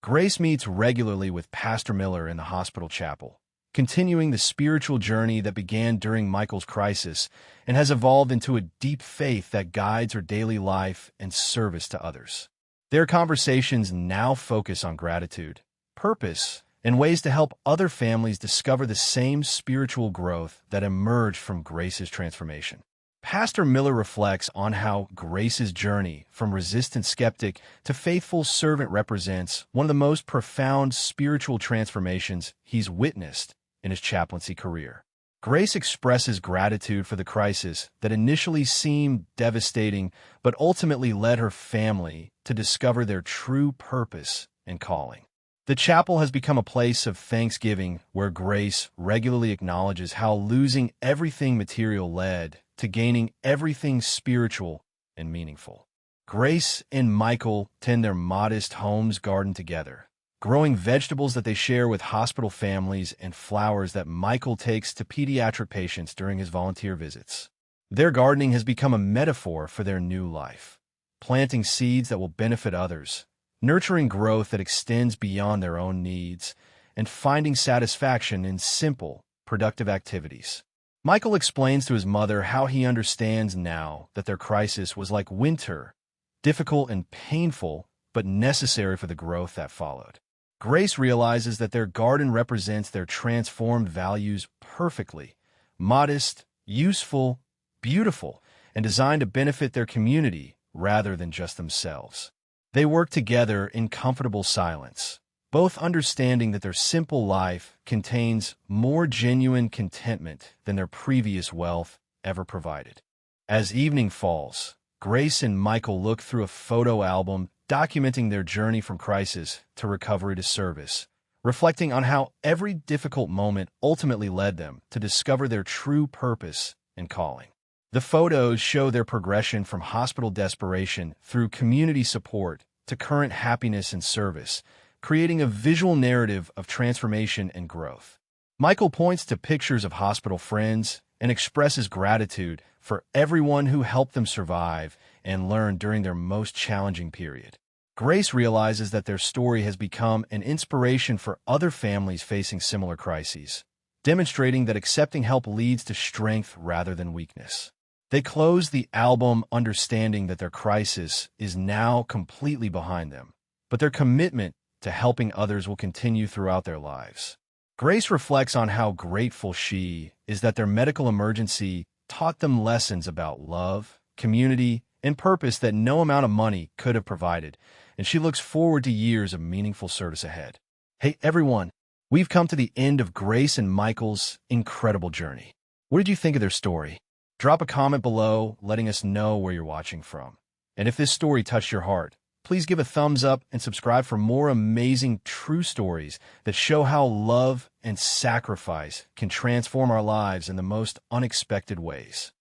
Grace meets regularly with Pastor Miller in the hospital chapel, continuing the spiritual journey that began during Michael's crisis and has evolved into a deep faith that guides her daily life and service to others. Their conversations now focus on gratitude, purpose, and ways to help other families discover the same spiritual growth that emerged from Grace's transformation. Pastor Miller reflects on how Grace's journey from resistant skeptic to faithful servant represents one of the most profound spiritual transformations he's witnessed in his chaplaincy career. Grace expresses gratitude for the crisis that initially seemed devastating but ultimately led her family to discover their true purpose and calling. The chapel has become a place of thanksgiving where Grace regularly acknowledges how losing everything material led to gaining everything spiritual and meaningful. Grace and Michael tend their modest home's garden together, growing vegetables that they share with hospital families and flowers that Michael takes to pediatric patients during his volunteer visits. Their gardening has become a metaphor for their new life, planting seeds that will benefit others, nurturing growth that extends beyond their own needs, and finding satisfaction in simple, productive activities. Michael explains to his mother how he understands now that their crisis was like winter, difficult and painful, but necessary for the growth that followed. Grace realizes that their garden represents their transformed values perfectly: modest, useful, beautiful, and designed to benefit their community rather than just themselves. They work together in comfortable silence, both understanding that their simple life contains more genuine contentment than their previous wealth ever provided. As evening falls, Grace and Michael look through a photo album documenting their journey from crisis to recovery to service, reflecting on how every difficult moment ultimately led them to discover their true purpose and calling. The photos show their progression from hospital desperation through community support to current happiness and service, creating a visual narrative of transformation and growth. Michael points to pictures of hospital friends and expresses gratitude for everyone who helped them survive and learn during their most challenging period. Grace realizes that their story has become an inspiration for other families facing similar crises, demonstrating that accepting help leads to strength rather than weakness. They close the album understanding that their crisis is now completely behind them, but their commitment to helping others will continue throughout their lives. Grace reflects on how grateful she is that their medical emergency taught them lessons about love, community, and purpose that no amount of money could have provided, and she looks forward to years of meaningful service ahead. Hey everyone, we've come to the end of Grace and Michael's incredible journey. What did you think of their story? Drop a comment below letting us know where you're watching from. And if this story touched your heart, please give a thumbs up and subscribe for more amazing true stories that show how love and sacrifice can transform our lives in the most unexpected ways.